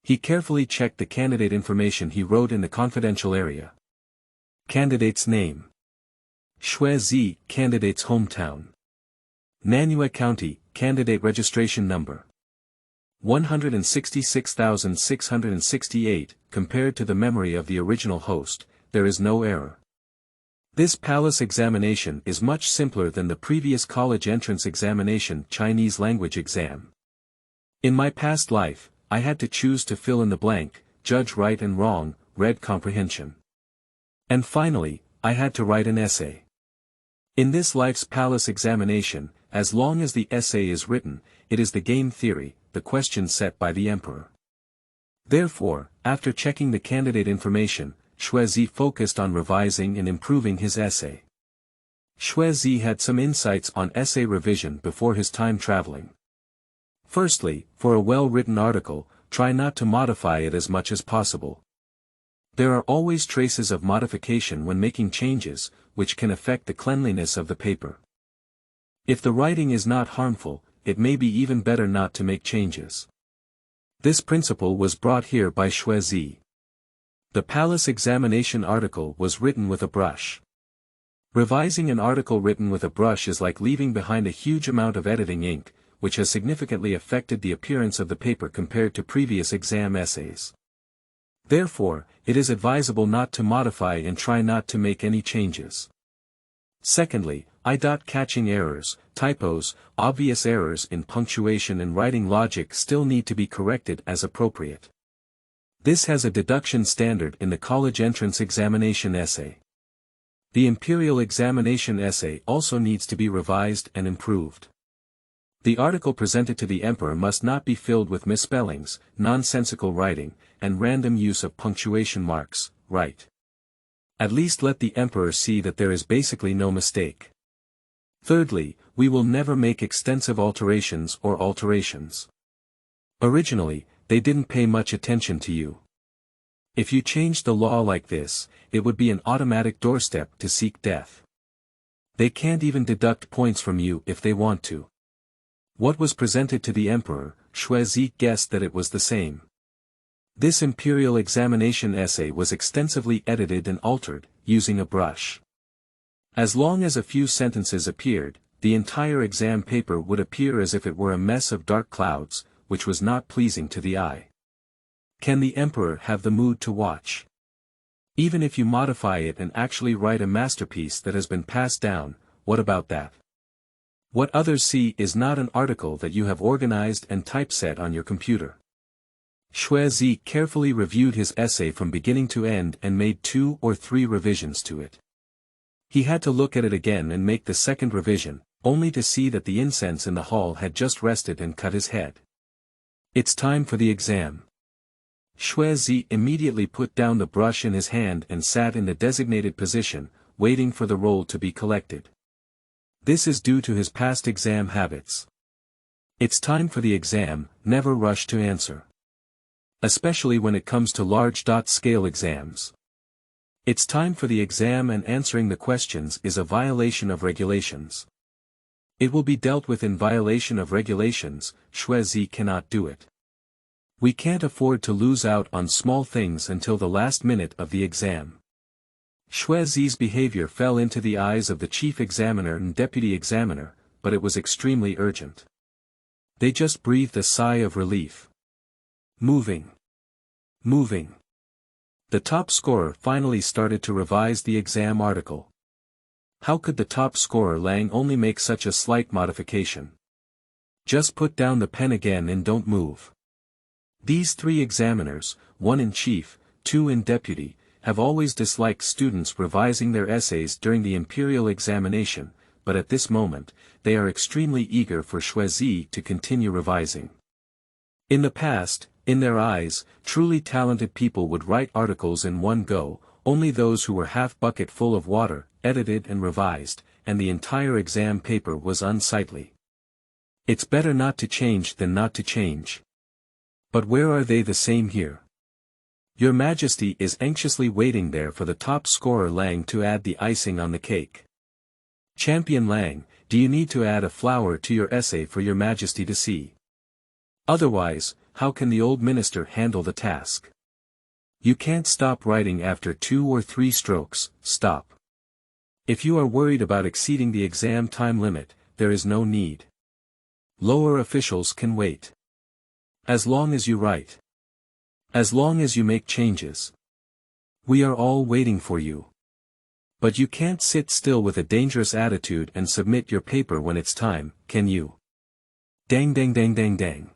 He carefully checked the candidate information he wrote in the confidential area. Candidate's name. Xue Zi, candidate's hometown. Nanyue County, candidate registration number. 166,668, compared to the memory of the original host, there is no error. This palace examination is much simpler than the previous college entrance examination Chinese language exam. In my past life, I had to choose to fill in the blank, judge right and wrong, read comprehension. And finally, I had to write an essay. In this life's palace examination, as long as the essay is written, it is the game theory, the question set by the emperor. Therefore, after checking the candidate information, Xue Zi focused on revising and improving his essay. Xue Zi had some insights on essay revision before his time traveling. Firstly, for a well-written article, try not to modify it as much as possible. There are always traces of modification when making changes, which can affect the cleanliness of the paper. If the writing is not harmful, it may be even better not to make changes. This principle was brought here by Xue Zi. The palace examination article was written with a brush. Revising an article written with a brush is like leaving behind a huge amount of editing ink, which has significantly affected the appearance of the paper compared to previous exam essays. Therefore, it is advisable not to modify and try not to make any changes. Secondly, catching errors, typos, obvious errors in punctuation and writing logic still need to be corrected as appropriate. This has a deduction standard in the college entrance examination essay. The imperial examination essay also needs to be revised and improved. The article presented to the emperor must not be filled with misspellings, nonsensical writing, and random use of punctuation marks, right? At least let the emperor see that there is basically no mistake. Thirdly, we will never make extensive alterations. Originally, they didn't pay much attention to you. If you changed the law like this, it would be an automatic doorstep to seek death. They can't even deduct points from you if they want to. What was presented to the emperor, Xue Zi guessed that it was the same. This imperial examination essay was extensively edited and altered, using a brush. As long as a few sentences appeared, the entire exam paper would appear as if it were a mess of dark clouds, which was not pleasing to the eye. Can the emperor have the mood to watch? Even if you modify it and actually write a masterpiece that has been passed down, what about that? What others see is not an article that you have organized and typeset on your computer. Xue Zi carefully reviewed his essay from beginning to end and made 2 or 3 revisions to it. He had to look at it again and make the second revision, only to see that the incense in the hall had just rested and cut his head. It's time for the exam. Xue Zi immediately put down the brush in his hand and sat in the designated position, waiting for the roll to be collected. This is due to his past exam habits. It's time for the exam, never rush to answer. Especially when it comes to large-scale exams. It's time for the exam, and answering the questions is a violation of regulations. It will be dealt with in violation of regulations. Xue Zi cannot do it. We can't afford to lose out on small things until the last minute of the exam. Xue Zi's behavior fell into the eyes of the chief examiner and deputy examiner, but it was extremely urgent. They just breathed a sigh of relief. Moving. The top scorer finally started to revise the exam article. How could the top scorer Liang only make such a slight modification? Just put down the pen again and don't move. These 3 examiners, 1 in chief, 2 in deputy, have always disliked students revising their essays during the imperial examination, but at this moment, they are extremely eager for Xue Zi to continue revising. In the past, in their eyes, truly talented people would write articles in one go, only those who were half bucket full of water, edited and revised, and the entire exam paper was unsightly. It's better not to change than not to change. But where are they the same here? Your Majesty is anxiously waiting there for the top scorer Liang to add the icing on the cake. Champion Liang, do you need to add a flower to your essay for your Majesty to see? Otherwise, how can the old minister handle the task? You can't stop writing after 2 or 3 strokes, stop. If you are worried about exceeding the exam time limit, there is no need. Lower officials can wait. As long as you write. As long as you make changes. We are all waiting for you. But you can't sit still with a dangerous attitude and submit your paper when it's time, can you? Dang dang dang dang dang.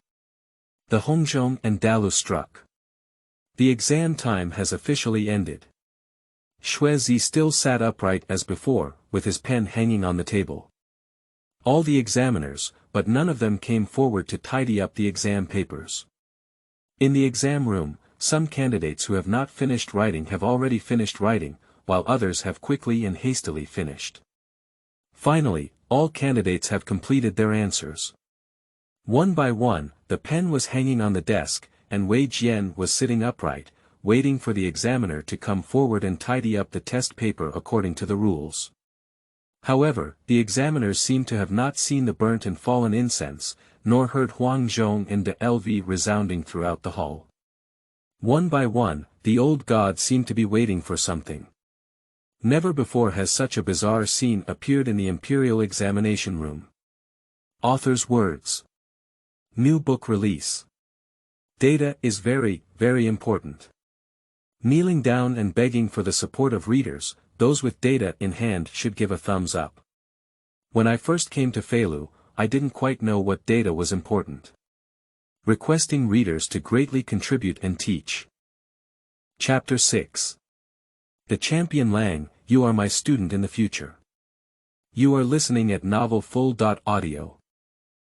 The Hongzhong and Dalu struck. The exam time has officially ended. Xue Zi still sat upright as before, with his pen hanging on the table. All the examiners, but none of them came forward to tidy up the exam papers. In the exam room, some candidates who have not finished writing have already finished writing, while others have quickly and hastily finished. Finally, all candidates have completed their answers. One by one, the pen was hanging on the desk, and Wei Jian was sitting upright, waiting for the examiner to come forward and tidy up the test paper according to the rules. However, the examiners seemed to have not seen the burnt and fallen incense, nor heard Huang Zhong and de Lv resounding throughout the hall. One by one, the old god seemed to be waiting for something. Never before has such a bizarre scene appeared in the imperial examination room. Author's words. New book release. Data is very, very important. Kneeling down and begging for the support of readers, those with data in hand should give a thumbs up. When I first came to Feilu, I didn't quite know what data was important. Requesting readers to greatly contribute and teach. Chapter 6. The Champion Liang, you are my student in the future. You are listening at novelfull.audio.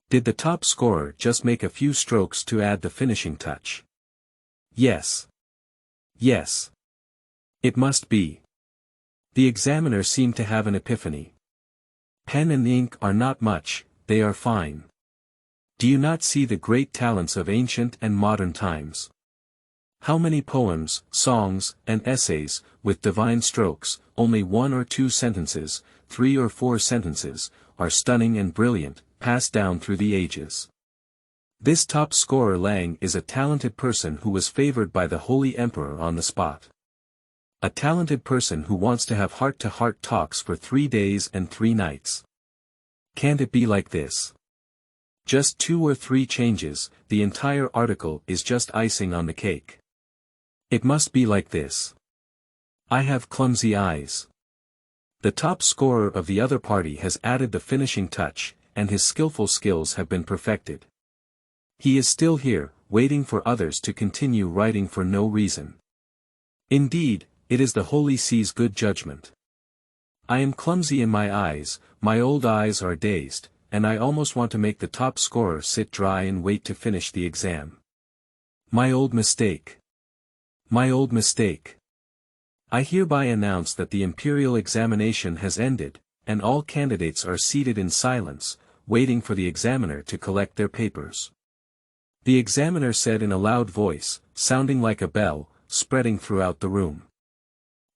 Did the top scorer just make a few strokes to add the finishing touch? Yes. Yes. It must be. The examiner seemed to have an epiphany. Pen and ink are not much, they are fine. Do you not see the great talents of ancient and modern times? How many poems, songs, and essays, with divine strokes, only 1 or 2 sentences, 3 or 4 sentences, are stunning and brilliant, passed down through the ages. This top scorer Liang is a talented person who was favored by the Holy Emperor on the spot. A talented person who wants to have heart-to-heart talks for 3 days and 3 nights. Can't it be like this? Just 2 or 3 changes, the entire article is just icing on the cake. It must be like this. I have clumsy eyes. The top scorer of the other party has added the finishing touch, and his skillful skills have been perfected. He is still here, waiting for others to continue writing for no reason. Indeed, it is the Holy See's good judgment. I am clumsy in my eyes, my old eyes are dazed, and I almost want to make the top scorer sit dry and wait to finish the exam. My old mistake. My old mistake. I hereby announce that the imperial examination has ended, and all candidates are seated in silence, waiting for the examiner to collect their papers. The examiner said in a loud voice, sounding like a bell, spreading throughout the room.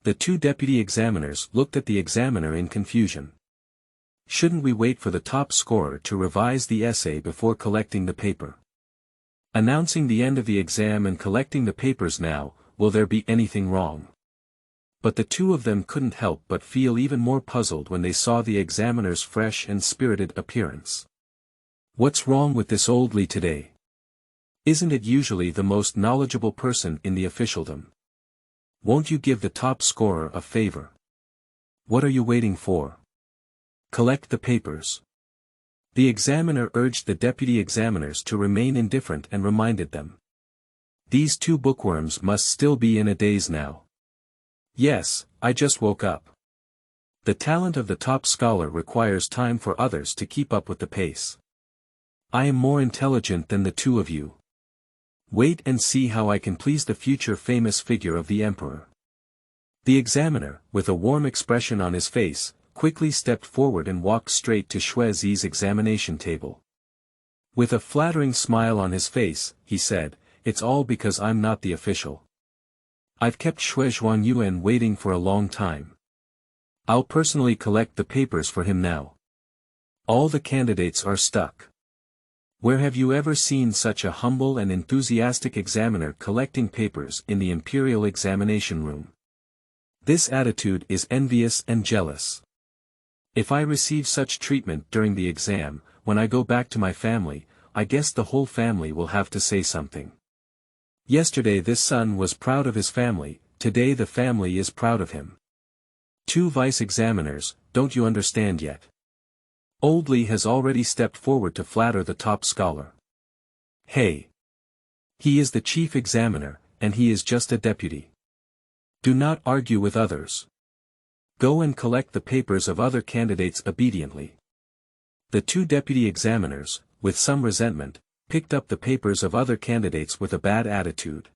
The 2 deputy examiners looked at the examiner in confusion. Shouldn't we wait for the top scorer to revise the essay before collecting the paper? Announcing the end of the exam and collecting the papers now, will there be anything wrong? But the 2 of them couldn't help but feel even more puzzled when they saw the examiner's fresh and spirited appearance. What's wrong with this old Li today? Isn't it usually the most knowledgeable person in the officialdom? Won't you give the top scorer a favor? What are you waiting for? Collect the papers. The examiner urged the deputy examiners to remain indifferent and reminded them. These 2 bookworms must still be in a daze now. Yes, I just woke up. The talent of the top scholar requires time for others to keep up with the pace. I am more intelligent than the 2 of you. Wait and see how I can please the future famous figure of the emperor. The examiner, with a warm expression on his face, quickly stepped forward and walked straight to Xue Zi's examination table. With a flattering smile on his face, he said, "It's all because I'm not the official. I've kept Xue Zhuangyuan waiting for a long time. I'll personally collect the papers for him now. All the candidates are stuck. Where have you ever seen such a humble and enthusiastic examiner collecting papers in the imperial examination room? This attitude is envious and jealous. If I receive such treatment during the exam, when I go back to my family, I guess the whole family will have to say something. Yesterday this son was proud of his family, today the family is proud of him. Two vice examiners, don't you understand yet? Old Li has already stepped forward to flatter the top scholar. Hey! He is the chief examiner, and he is just a deputy. Do not argue with others. Go and collect the papers of other candidates obediently. The two deputy examiners, with some resentment, picked up the papers of other candidates with a bad attitude.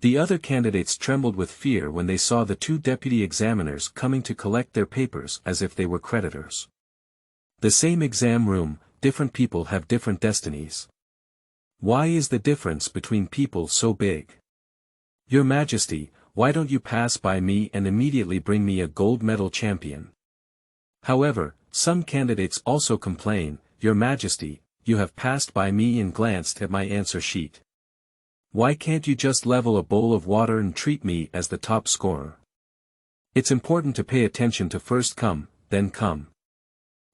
The other candidates trembled with fear when they saw the two deputy examiners coming to collect their papers as if they were creditors. The same exam room, different people have different destinies. Why is the difference between people so big? Your Majesty, why don't you pass by me and immediately bring me a gold medal champion? However, some candidates also complain, Your Majesty, you have passed by me and glanced at my answer sheet. Why can't you just level a bowl of water and treat me as the top scorer? It's important to pay attention to first come, then come.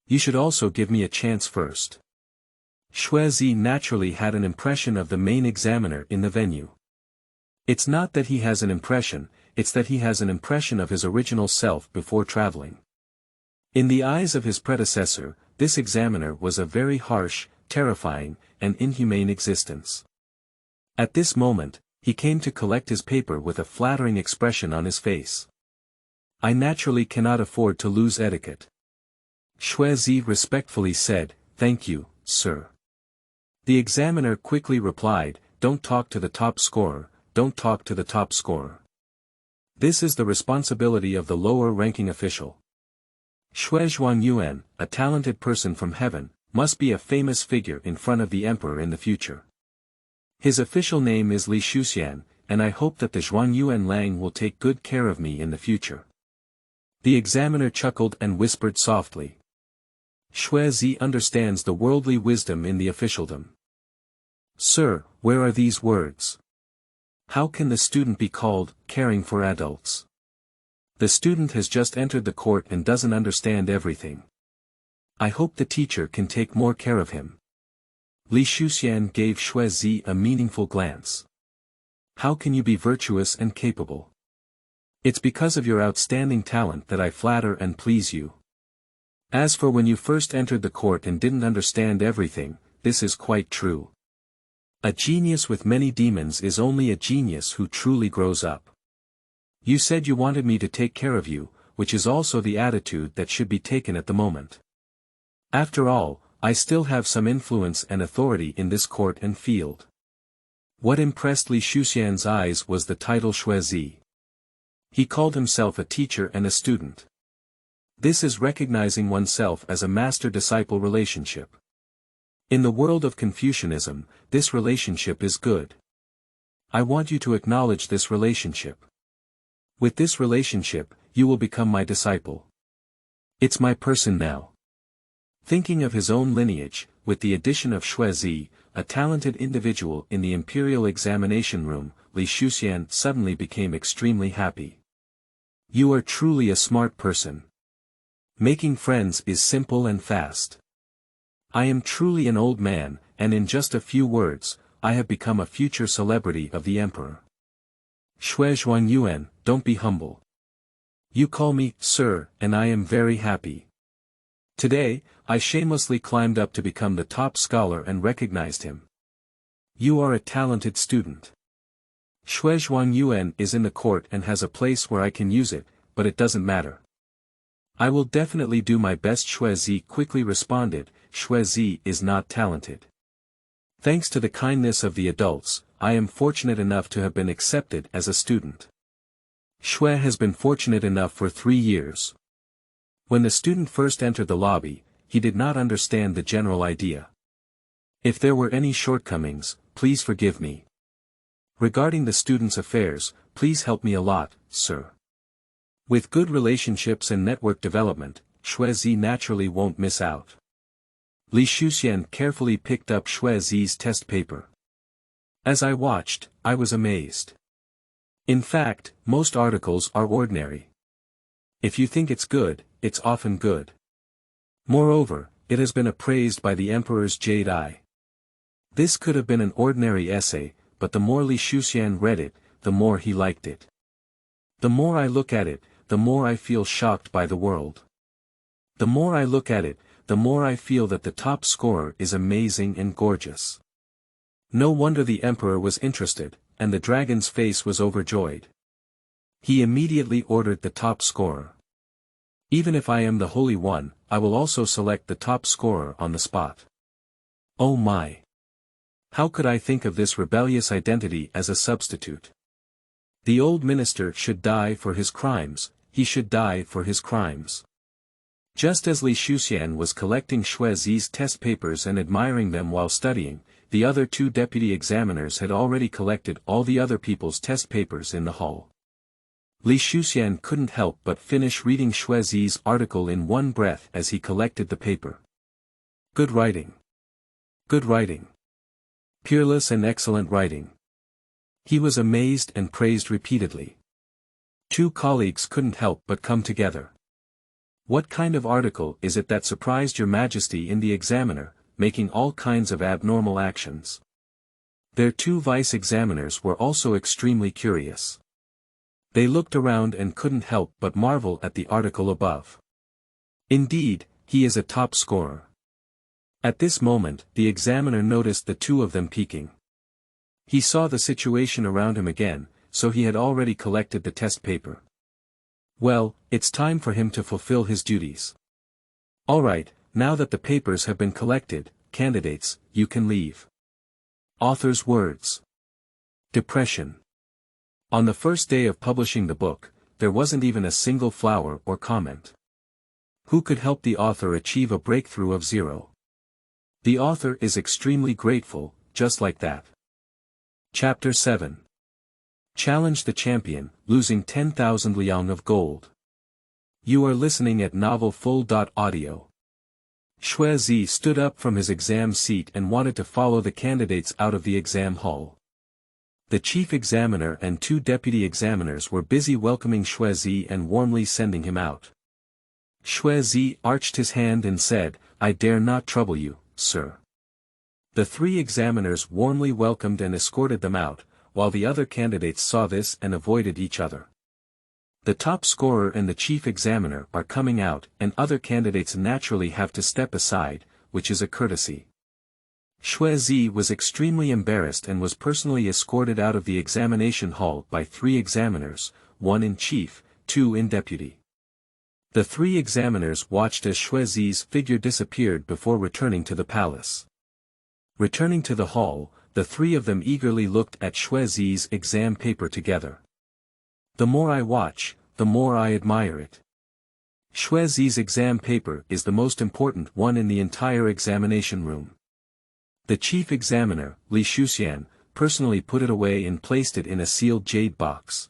You should also give me a chance first. Xue Zi naturally had an impression of the main examiner in the venue. It's not that he has an impression, it's that he has an impression of his original self before traveling. In the eyes of his predecessor, this examiner was a very harsh, terrifying, and inhumane existence. At this moment, he came to collect his paper with a flattering expression on his face. I naturally cannot afford to lose etiquette. Xue Zi respectfully said, Thank you, sir. The examiner quickly replied, Don't talk to the top scorer, don't talk to the top scorer. This is the responsibility of the lower-ranking official. Xue Zhuangyuan, a talented person from heaven, must be a famous figure in front of the emperor in the future. His official name is Li Shuxian, and I hope that the Zhuangyuan Liang will take good care of me in the future. The examiner chuckled and whispered softly. Xue Zi understands the worldly wisdom in the officialdom. Sir, where are these words? How can the student be called, caring for adults? The student has just entered the court and doesn't understand everything. I hope the teacher can take more care of him. Li Shuxian gave Xue Zi a meaningful glance. How can you be virtuous and capable? It's because of your outstanding talent that I flatter and please you. As for when you first entered the court and didn't understand everything, this is quite true. A genius with many demons is only a genius who truly grows up. You said you wanted me to take care of you, which is also the attitude that should be taken at the moment. After all, I still have some influence and authority in this court and field. What impressed Li Shuxian's eyes was the title Xue Zi. He called himself a teacher and a student. This is recognizing oneself as a master-disciple relationship. In the world of Confucianism, this relationship is good. I want you to acknowledge this relationship. With this relationship, you will become my disciple. It's my person now. Thinking of his own lineage, with the addition of Xue Zi, a talented individual in the imperial examination room, Li Shuxian suddenly became extremely happy. You are truly a smart person. Making friends is simple and fast. I am truly an old man, and in just a few words, I have become a future celebrity of the emperor. Xue Zhuangyuan, don't be humble. You call me, sir, and I am very happy. Today, I shamelessly climbed up to become the top scholar and recognized him. You are a talented student. Xue Zhuangyuan is in the court and has a place where I can use it, but it doesn't matter. I will definitely do my best. Xue Zi quickly responded, Xue Zi is not talented. Thanks to the kindness of the adults, I am fortunate enough to have been accepted as a student. Xue has been fortunate enough for 3 years. When the student first entered the lobby, he did not understand the general idea. If there were any shortcomings, please forgive me. Regarding the student's affairs, please help me a lot, sir. With good relationships and network development, Xue Zi naturally won't miss out. Li Shuxian carefully picked up Xue Zi's test paper. As I watched, I was amazed. In fact, most articles are ordinary. If you think it's good, it's often good. Moreover, it has been appraised by the emperor's jade eye. This could have been an ordinary essay, but the more Li Shuxian read it, the more he liked it. The more I look at it, the more I feel shocked by the world. The more I look at it, the more I feel that the top scorer is amazing and gorgeous. No wonder the emperor was interested, and the dragon's face was overjoyed. He immediately ordered the top scorer. Even if I am the Holy One, I will also select the top scorer on the spot. Oh my! How could I think of this rebellious identity as a substitute? The old minister should die for his crimes, he should die for his crimes. Just as Li Shuxian was collecting Xue Zi's test papers and admiring them while studying, the other two deputy examiners had already collected all the other people's test papers in the hall. Li Shuxian couldn't help but finish reading Xue Zi's article in one breath as he collected the paper. Good writing. Good writing. Peerless and excellent writing. He was amazed and praised repeatedly. Two colleagues couldn't help but come together. What kind of article is it that surprised your majesty in the examiner, making all kinds of abnormal actions? Their two vice-examiners were also extremely curious. They looked around and couldn't help but marvel at the article above. Indeed, he is a top scorer. At this moment, the examiner noticed the two of them peeking. He saw the situation around him again, so he had already collected the test paper. Well, it's time for him to fulfill his duties. Alright, now that the papers have been collected, candidates, you can leave. Author's words. Depression. On the first day of publishing the book, there wasn't even a single flower or comment. Who could help the author achieve a breakthrough of 0? The author is extremely grateful, just like that. Chapter 7. Challenge the champion, losing 10,000 Liang of gold. You are listening at novelfull.audio. Xue Zi stood up from his exam seat and wanted to follow the candidates out of the exam hall. The chief examiner and two deputy examiners were busy welcoming Xue Zi and warmly sending him out. Xue Zi arched his hand and said, "I dare not trouble you, sir." The three examiners warmly welcomed and escorted them out, while the other candidates saw this and avoided each other. The top scorer and the chief examiner are coming out, and other candidates naturally have to step aside, which is a courtesy. Xue Zi was extremely embarrassed and was personally escorted out of the examination hall by three examiners, one in chief, two in deputy. The three examiners watched as Xue Zi's figure disappeared before returning to the palace. Returning to the hall, the three of them eagerly looked at Xue Zi's exam paper together. The more I watch, the more I admire it. Xue Zi's exam paper is the most important one in the entire examination room. The chief examiner, Li Shuxian, personally put it away and placed it in a sealed jade box.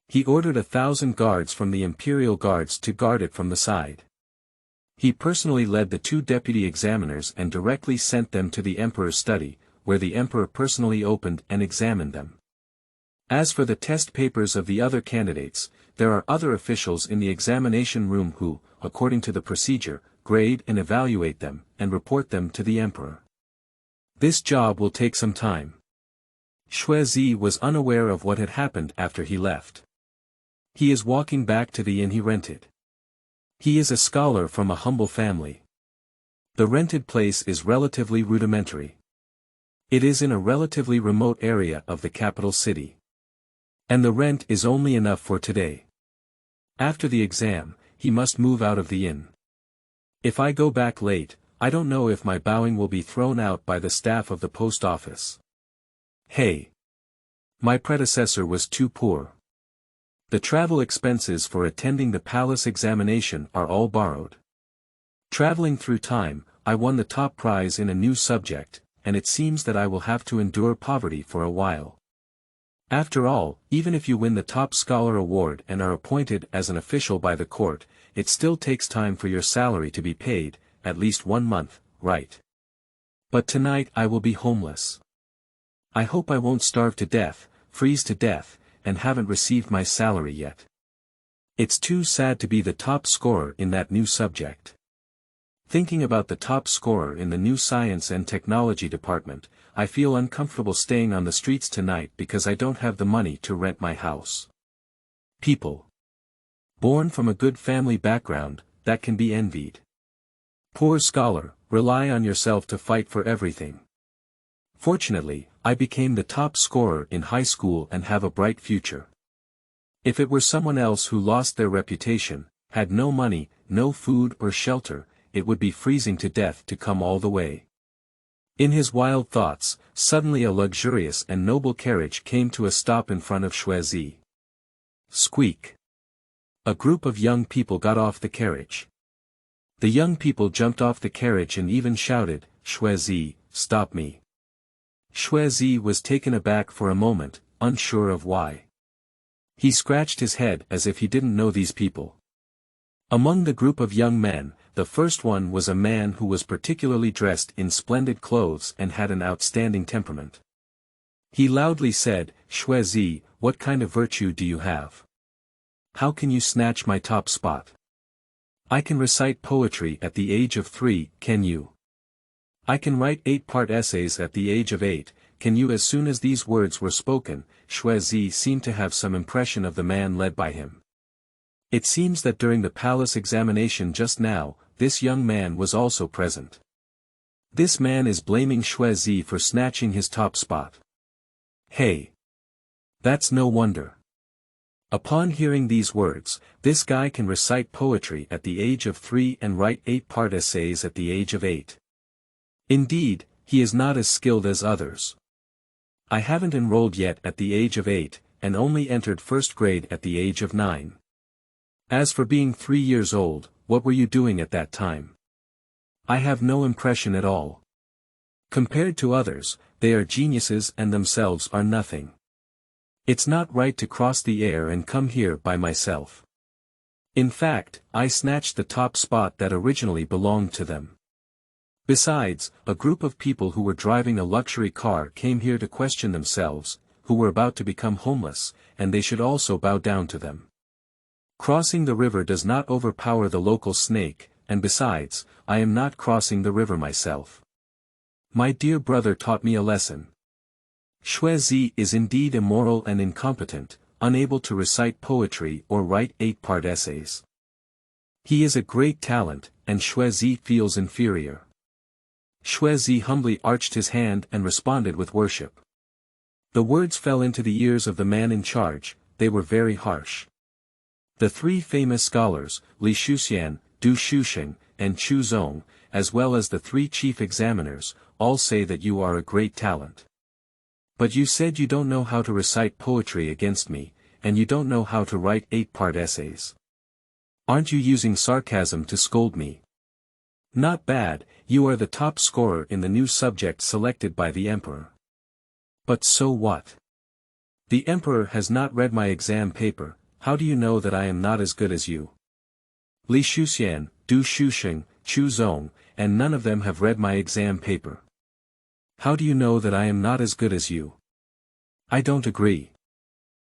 He ordered 1,000 guards from the imperial guards to guard it from the side. He personally led the two deputy examiners and directly sent them to the emperor's study, where the emperor personally opened and examined them. As for the test papers of the other candidates, there are other officials in the examination room who, according to the procedure, grade and evaluate them, and report them to the emperor. This job will take some time. Xue Zi was unaware of what had happened after he left. He is walking back to the inn he rented. He is a scholar from a humble family. The rented place is relatively rudimentary. It is in a relatively remote area of the capital city. And the rent is only enough for today. After the exam, he must move out of the inn. If I go back late, I don't know if my bowing will be thrown out by the staff of the post office. Hey! My predecessor was too poor. The travel expenses for attending the palace examination are all borrowed. Traveling through time, I won the top prize in a new subject, and it seems that I will have to endure poverty for a while. After all, even if you win the top scholar award and are appointed as an official by the court, it still takes time for your salary to be paid, at least 1 month, right? But tonight I will be homeless. I hope I won't starve to death, freeze to death, and haven't received my salary yet. It's too sad to be the top scorer in that new subject. Thinking about the top scorer in the new science and technology department, I feel uncomfortable staying on the streets tonight because I don't have the money to rent my house. People. Born from a good family background, that can be envied. Poor scholar, rely on yourself to fight for everything. Fortunately, I became the top scorer in high school and have a bright future. If it were someone else who lost their reputation, had no money, no food or shelter, it would be freezing to death to come all the way. In his wild thoughts, suddenly a luxurious and noble carriage came to a stop in front of Xue Zi. Squeak. A group of young people got off the carriage. The young people jumped off the carriage and even shouted, "Xue Zi, stop me." Xue Zi was taken aback for a moment, unsure of why. He scratched his head as if he didn't know these people. Among the group of young men, the first one was a man who was particularly dressed in splendid clothes and had an outstanding temperament. He loudly said, "Xue Zi, what kind of virtue do you have? How can you snatch my top spot? I can recite poetry at the age of 3, can you? I can write 8-part essays at the age of 8, can you?" As soon as these words were spoken, Xue Zi seemed to have some impression of the man led by him. It seems that during the palace examination just now, this young man was also present. This man is blaming Xue Zi for snatching his top spot. Hey! That's no wonder. Upon hearing these words, this guy can recite poetry at the age of 3 and write 8-part essays at the age of 8. Indeed, he is not as skilled as others. I haven't enrolled yet at the age of 8, and only entered first grade at the age of 9. As for being 3 years old, what were you doing at that time? I have no impression at all. Compared to others, they are geniuses and themselves are nothing. It's not right to cross the air and come here by myself. In fact, I snatched the top spot that originally belonged to them. Besides, a group of people who were driving a luxury car came here to question themselves, who were about to become homeless, and they should also bow down to them. Crossing the river does not overpower the local snake, and besides, I am not crossing the river myself. My dear brother taught me a lesson. Xue Zi is indeed immoral and incompetent, unable to recite poetry or write 8-part essays. He is a great talent, and Xue Zi feels inferior. Xue Zi humbly arched his hand and responded with worship. The words fell into the ears of the man in charge, they were very harsh. The 3 famous scholars, Li Shuxian, Du Shusheng, and Chu Zong, as well as the 3 chief examiners, all say that you are a great talent. But you said you don't know how to recite poetry against me, and you don't know how to write 8-part essays. Aren't you using sarcasm to scold me? Not bad, you are the top scorer in the new subject selected by the emperor. But so what? The emperor has not read my exam paper, how do you know that I am not as good as you? Li Shuxian, Du Shusheng, Chu Zong, and none of them have read my exam paper. How do you know that I am not as good as you? I don't agree.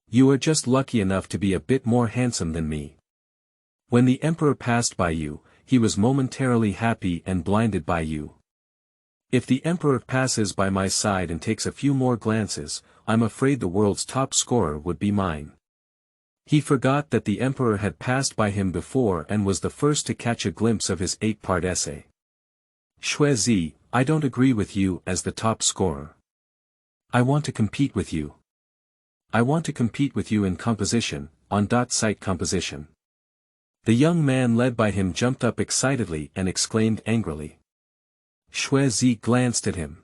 You are just lucky enough to be a bit more handsome than me. When the emperor passed by you, he was momentarily happy and blinded by you. If the emperor passes by my side and takes a few more glances, I'm afraid the world's top scorer would be mine. He forgot that the emperor had passed by him before and was the first to catch a glimpse of his 8-part essay. Xue Zi, I don't agree with you as the top scorer. I want to compete with you. I want to compete with you in composition, on-site composition. The young man led by him jumped up excitedly and exclaimed angrily. Xue Zi glanced at him.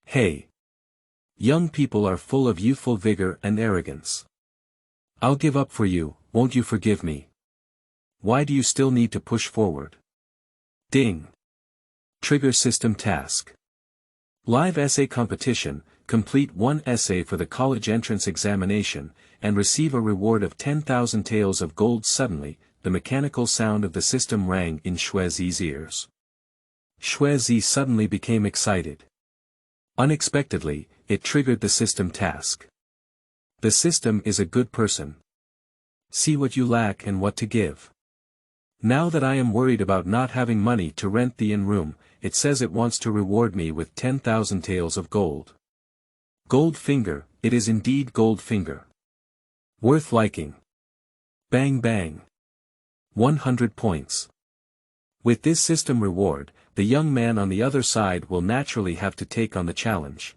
Hey! Young people are full of youthful vigor and arrogance. I'll give up for you, won't you forgive me? Why do you still need to push forward? Ding! Trigger system task. Live essay competition, complete 1 essay for the college entrance examination, and receive a reward of 10,000 taels of gold. Suddenly, the mechanical sound of the system rang in Xue Zi's ears. Xue Zi suddenly became excited. Unexpectedly, it triggered the system task. The system is a good person. See what you lack and what to give. Now that I am worried about not having money to rent the inn room, it says it wants to reward me with 10,000 taels of gold. Gold finger, it is indeed gold finger. Worth liking. Bang bang. 100 points. With this system reward, the young man on the other side will naturally have to take on the challenge.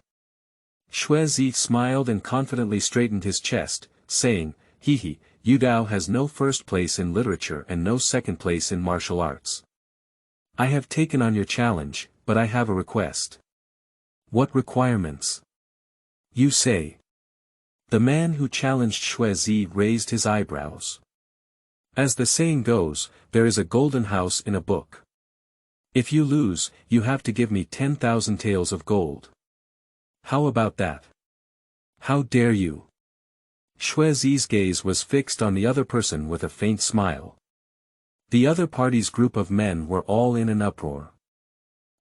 Xue Zi smiled and confidently straightened his chest, saying, "Hehe, Yu Dao has no first place in literature and no second place in martial arts. I have taken on your challenge, but I have a request." "What requirements?" "You say." The man who challenged Xue Zi raised his eyebrows. "As the saying goes, there is a golden house in a book. If you lose, you have to give me 10,000 taels of gold. How about that?" "How dare you?" Xue Zi's gaze was fixed on the other person with a faint smile. The other party's group of men were all in an uproar.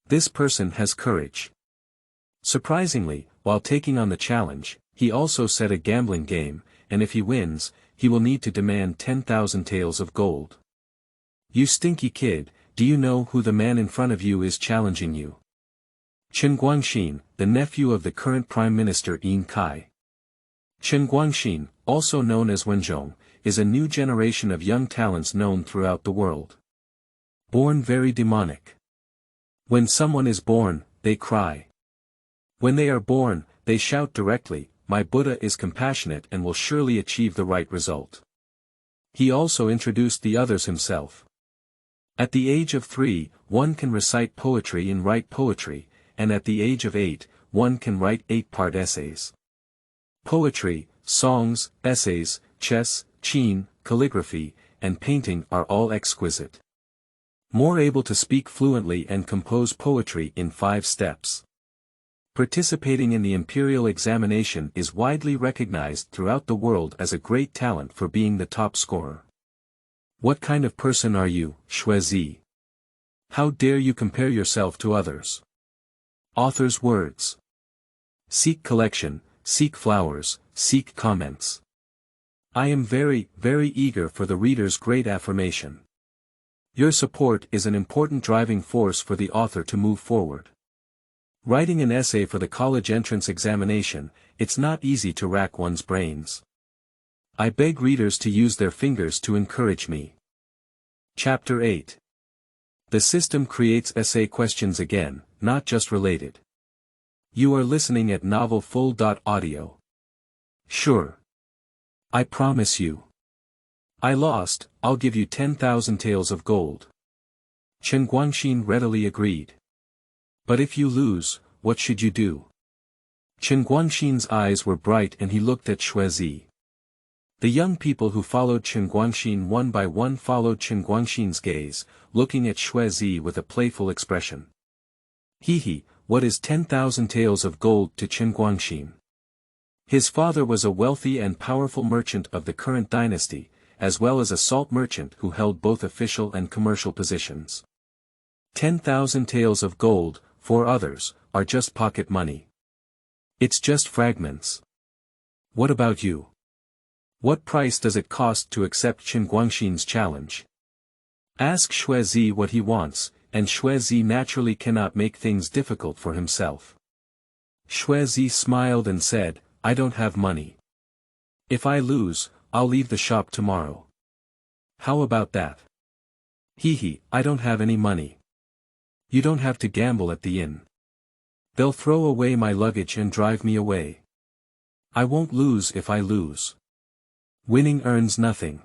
This person has courage. Surprisingly, while taking on the challenge, he also set a gambling game, and if he wins, he will need to demand 10,000 taels of gold. "You stinky kid, do you know who the man in front of you is challenging you?" "Chen Guangxin, the nephew of the current Prime Minister Yin Kai." Chen Guangxin, also known as Wenzhong, is a new generation of young talents known throughout the world. Born very demonic. When someone is born, they cry. When they are born, they shout directly, "My Buddha is compassionate and will surely achieve the right result." He also introduced the others himself. At the age of 3, one can recite poetry and write poetry, and at the age of 8, one can write 8-part essays. Poetry, songs, essays, chess, qin, calligraphy, and painting are all exquisite. More able to speak fluently and compose poetry in 5 steps. Participating in the imperial examination is widely recognized throughout the world as a great talent for being the top scorer. What kind of person are you, Xue Zi? How dare you compare yourself to others? Author's words. Seek collection, seek flowers, seek comments. I am very, very eager for the reader's great affirmation. Your support is an important driving force for the author to move forward. Writing an essay for the college entrance examination, it's not easy to rack one's brains. I beg readers to use their fingers to encourage me. Chapter 8. The system creates essay questions again, not just related. You are listening at novelfull.audio. Sure. I promise you. I lost, I'll give you 10,000 taels of gold. Chen Guangxin readily agreed. But if you lose, what should you do? Chen Guangxin's eyes were bright and he looked at Xue Zi. The young people who followed Chen Guangxin one by one followed Chen Guangxin's gaze, looking at Xue Zi with a playful expression. Hehe, what is 10,000 taels of gold to Chen Guangxin? His father was a wealthy and powerful merchant of the current dynasty, as well as a salt merchant who held both official and commercial positions. 10,000 taels of gold, for others, are just pocket money. It's just fragments. What about you? What price does it cost to accept Chen Guangxin's challenge? Ask Xue Zi what he wants, and Xue Zi naturally cannot make things difficult for himself. Xue Zi smiled and said, I don't have money. If I lose, I'll leave the shop tomorrow. How about that? Hehe, I don't have any money. You don't have to gamble at the inn. They'll throw away my luggage and drive me away. I won't lose if I lose. Winning earns nothing.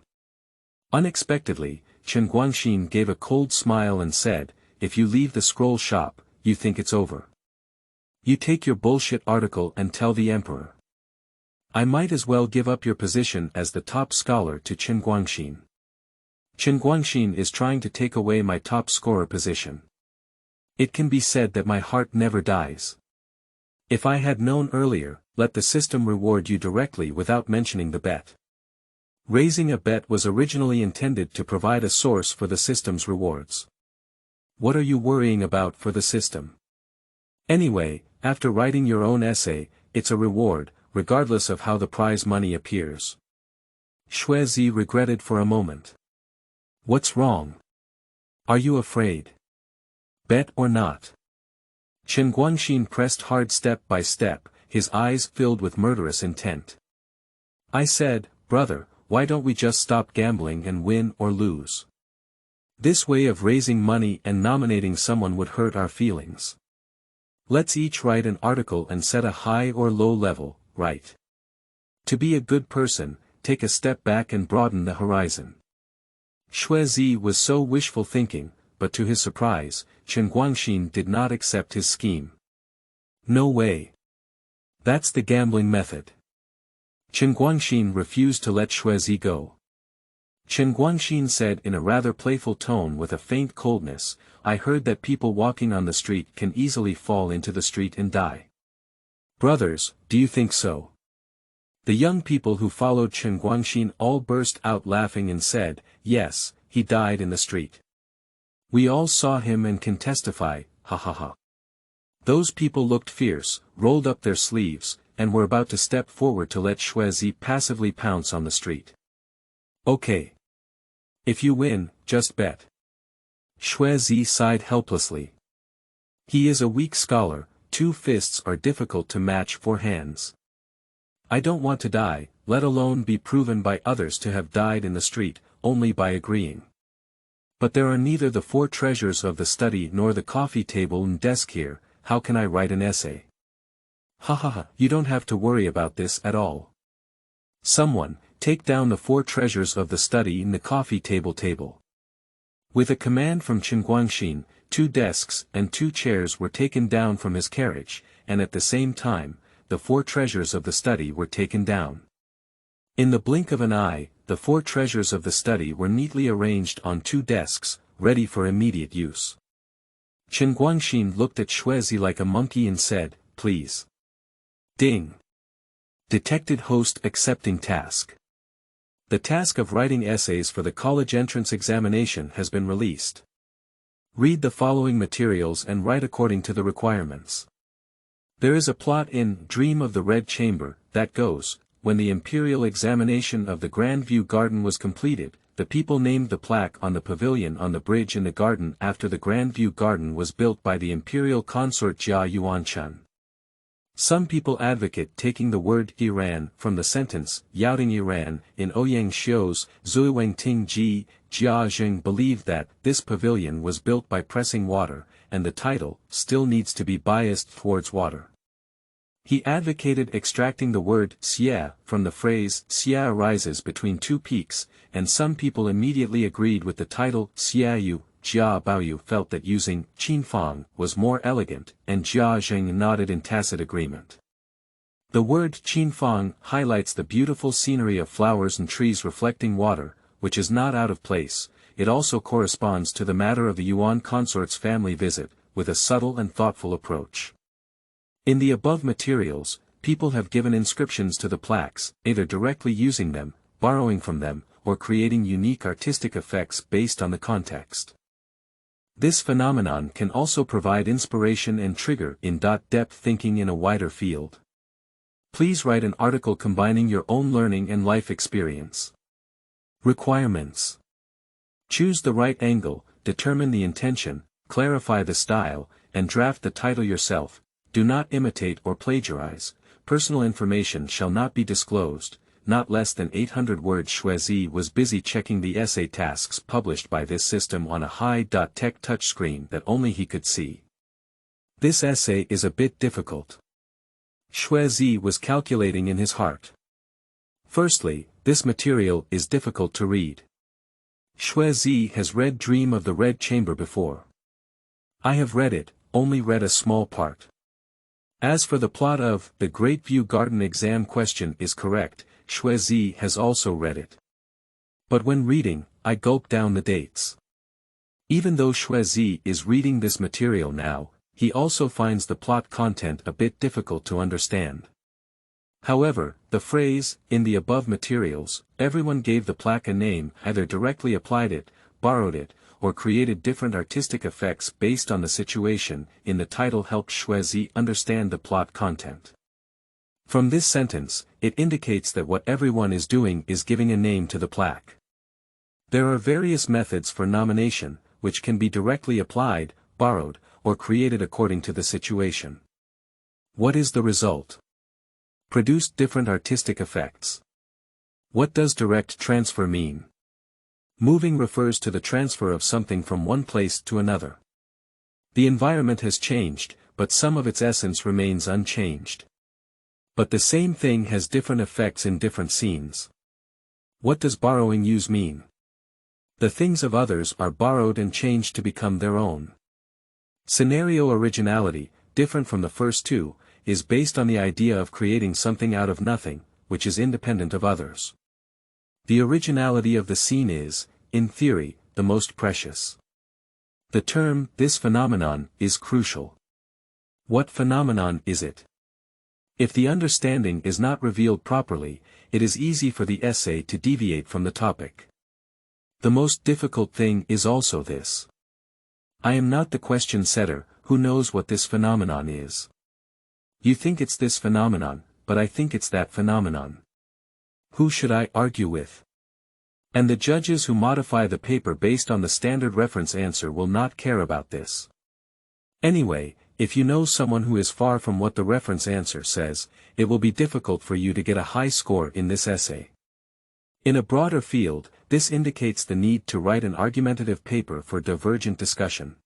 Unexpectedly, Chen Guangxin gave a cold smile and said, if you leave the scroll shop, you think it's over. You take your bullshit article and tell the emperor. I might as well give up your position as the top scholar to Chen Guangxin. Chen Guangxin is trying to take away my top scorer position. It can be said that my heart never dies. If I had known earlier, let the system reward you directly without mentioning the bet. Raising a bet was originally intended to provide a source for the system's rewards. What are you worrying about for the system? Anyway, after writing your own essay, it's a reward, regardless of how the prize money appears. Xue Zi regretted for a moment. What's wrong? Are you afraid? Bet or not? Chen Guangxin pressed hard step by step, his eyes filled with murderous intent. I said, brother, why don't we just stop gambling and win or lose? This way of raising money and nominating someone would hurt our feelings. Let's each write an article and set a high or low level, right? To be a good person, take a step back and broaden the horizon. Xue Zi was so wishful thinking, but to his surprise, Chen Guangxin did not accept his scheme. No way. That's the gambling method. Chen Guangxin refused to let Xue Zi go. Chen Guangxin said in a rather playful tone with a faint coldness, I heard that people walking on the street can easily fall into the street and die. Brothers, do you think so? The young people who followed Chen Guangxin all burst out laughing and said, yes, he died in the street. We all saw him and can testify, ha ha ha. Those people looked fierce, rolled up their sleeves, and were about to step forward to let Xue Zi passively pounce on the street. Okay. If you win, just bet. Xue Zi sighed helplessly. He is a weak scholar, 2 fists are difficult to match 4 hands. I don't want to die, let alone be proven by others to have died in the street, only by agreeing. But there are neither the 4 treasures of the study nor the coffee table and desk here, how can I write an essay? Ha ha ha, you don't have to worry about this at all. Someone, take down the 4 treasures of the study in the coffee table. With a command from Chen Guangxin, 2 desks and 2 chairs were taken down from his carriage, and at the same time, the 4 treasures of the study were taken down. In the blink of an eye, the 4 treasures of the study were neatly arranged on 2 desks, ready for immediate use. Chen Guangxin looked at Xue Zi like a monkey and said, please. Ding. Detected host accepting task. The task of writing essays for the college entrance examination has been released. Read the following materials and write according to the requirements. There is a plot in Dream of the Red Chamber that goes, when the imperial examination of the Grand View Garden was completed, the people named the plaque on the pavilion on the bridge in the garden after the Grand View Garden was built by the imperial consort Jia Yuanshan. Some people advocate taking the word Iran from the sentence, Yaoting Iran, in Ouyang Xiu's, Zuiwang Ting Ji, Jia Zheng believed that, this pavilion was built by pressing water, and the title, still needs to be biased towards water. He advocated extracting the word, Xie, from the phrase, Xie arises between 2 peaks, and some people immediately agreed with the title, Xiaoyu. Jia Baoyu felt that using Qinfang was more elegant, and Jia Zheng nodded in tacit agreement. The word Qinfang highlights the beautiful scenery of flowers and trees reflecting water, which is not out of place. It also corresponds to the matter of the Yuan consort's family visit, with a subtle and thoughtful approach. In the above materials, people have given inscriptions to the plaques, either directly using them, borrowing from them, or creating unique artistic effects based on the context. This phenomenon can also provide inspiration and trigger in-depth thinking in a wider field. Please write an article combining your own learning and life experience. Requirements. Choose the right angle, determine the intention, clarify the style, and draft the title yourself. Do not imitate or plagiarize. Personal information shall not be disclosed. Not less than 800 words. Xue Zi was busy checking the essay tasks published by this system on a high-tech touchscreen that only he could see. This essay is a bit difficult. Xue Zi was calculating in his heart. Firstly, this material is difficult to read. Xue Zi has read Dream of the Red Chamber before. I have read it, only read a small part. As for the plot of The Great View Garden exam question is correct, Xue Zi has also read it. But when reading, I gulp down the dates. Even though Xue Zi is reading this material now, he also finds the plot content a bit difficult to understand. However, the phrase, in the above materials, everyone gave the plaque a name, either directly applied it, borrowed it, or created different artistic effects based on the situation, in the title helped Xue Zi understand the plot content. From this sentence, it indicates that what everyone is doing is giving a name to the plaque. There are various methods for nomination, which can be directly applied, borrowed, or created according to the situation. What is the result? Produced different artistic effects. What does direct transfer mean? Moving refers to the transfer of something from one place to another. The environment has changed, but some of its essence remains unchanged. But the same thing has different effects in different scenes. What does borrowing use mean? The things of others are borrowed and changed to become their own. Scenario originality, different from the first two, is based on the idea of creating something out of nothing, which is independent of others. The originality of the scene is, in theory, the most precious. The term, this phenomenon, is crucial. What phenomenon is it? If the understanding is not revealed properly, it is easy for the essay to deviate from the topic. The most difficult thing is also this. I am not the question setter, who knows what this phenomenon is. You think it's this phenomenon, but I think it's that phenomenon. Who should I argue with? And the judges who modify the paper based on the standard reference answer will not care about this. Anyway, if you know someone who is far from what the reference answer says, it will be difficult for you to get a high score in this essay. In a broader field, this indicates the need to write an argumentative paper for divergent discussion.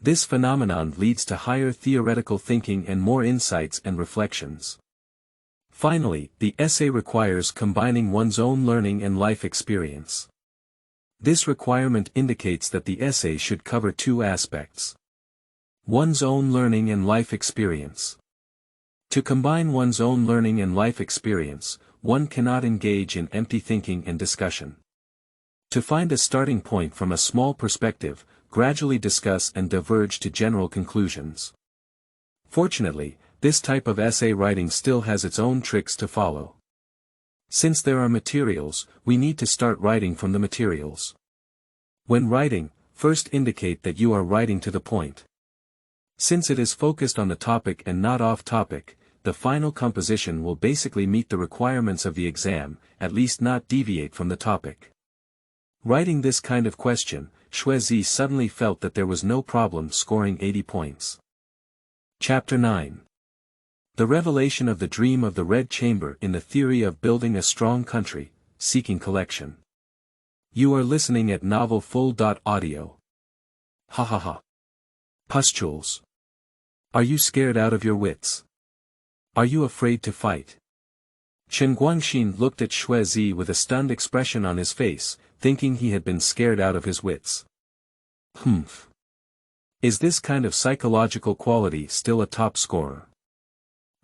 This phenomenon leads to higher theoretical thinking and more insights and reflections. Finally, the essay requires combining one's own learning and life experience. This requirement indicates that the essay should cover two aspects. One's own learning and life experience. To combine one's own learning and life experience, one cannot engage in empty thinking and discussion. To find a starting point from a small perspective, gradually discuss and diverge to general conclusions. Fortunately, this type of essay writing still has its own tricks to follow. Since there are materials, we need to start writing from the materials. When writing, first indicate that you are writing to the point. Since it is focused on the topic and not off topic, the final composition will basically meet the requirements of the exam, at least not deviate from the topic. Writing this kind of question, Xue Zi suddenly felt that there was no problem scoring 80 points. Chapter 9. The revelation of the dream of the Red Chamber in the theory of building a strong country, seeking collection. You are listening at novelfull.audio. Ha ha ha. Pustules. Are you scared out of your wits? Are you afraid to fight? Chen Guangxin looked at Xue Zi with a stunned expression on his face, thinking he had been scared out of his wits. Humph. Is this kind of psychological quality still a top scorer?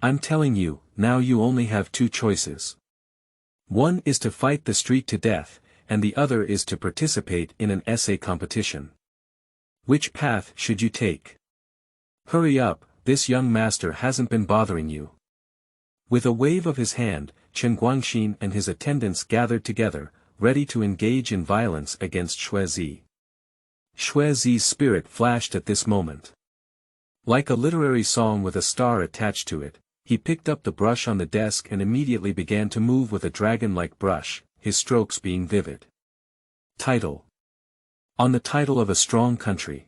I'm telling you, now you only have two choices. One is to fight the street to death, and the other is to participate in an essay competition. Which path should you take? Hurry up, this young master hasn't been bothering you. With a wave of his hand, Chen Guangxin and his attendants gathered together, ready to engage in violence against Xue Zi. Xue Zi's spirit flashed at this moment. Like a literary song with a star attached to it, he picked up the brush on the desk and immediately began to move with a dragon-like brush, his strokes being vivid. Title. On the title of a strong country.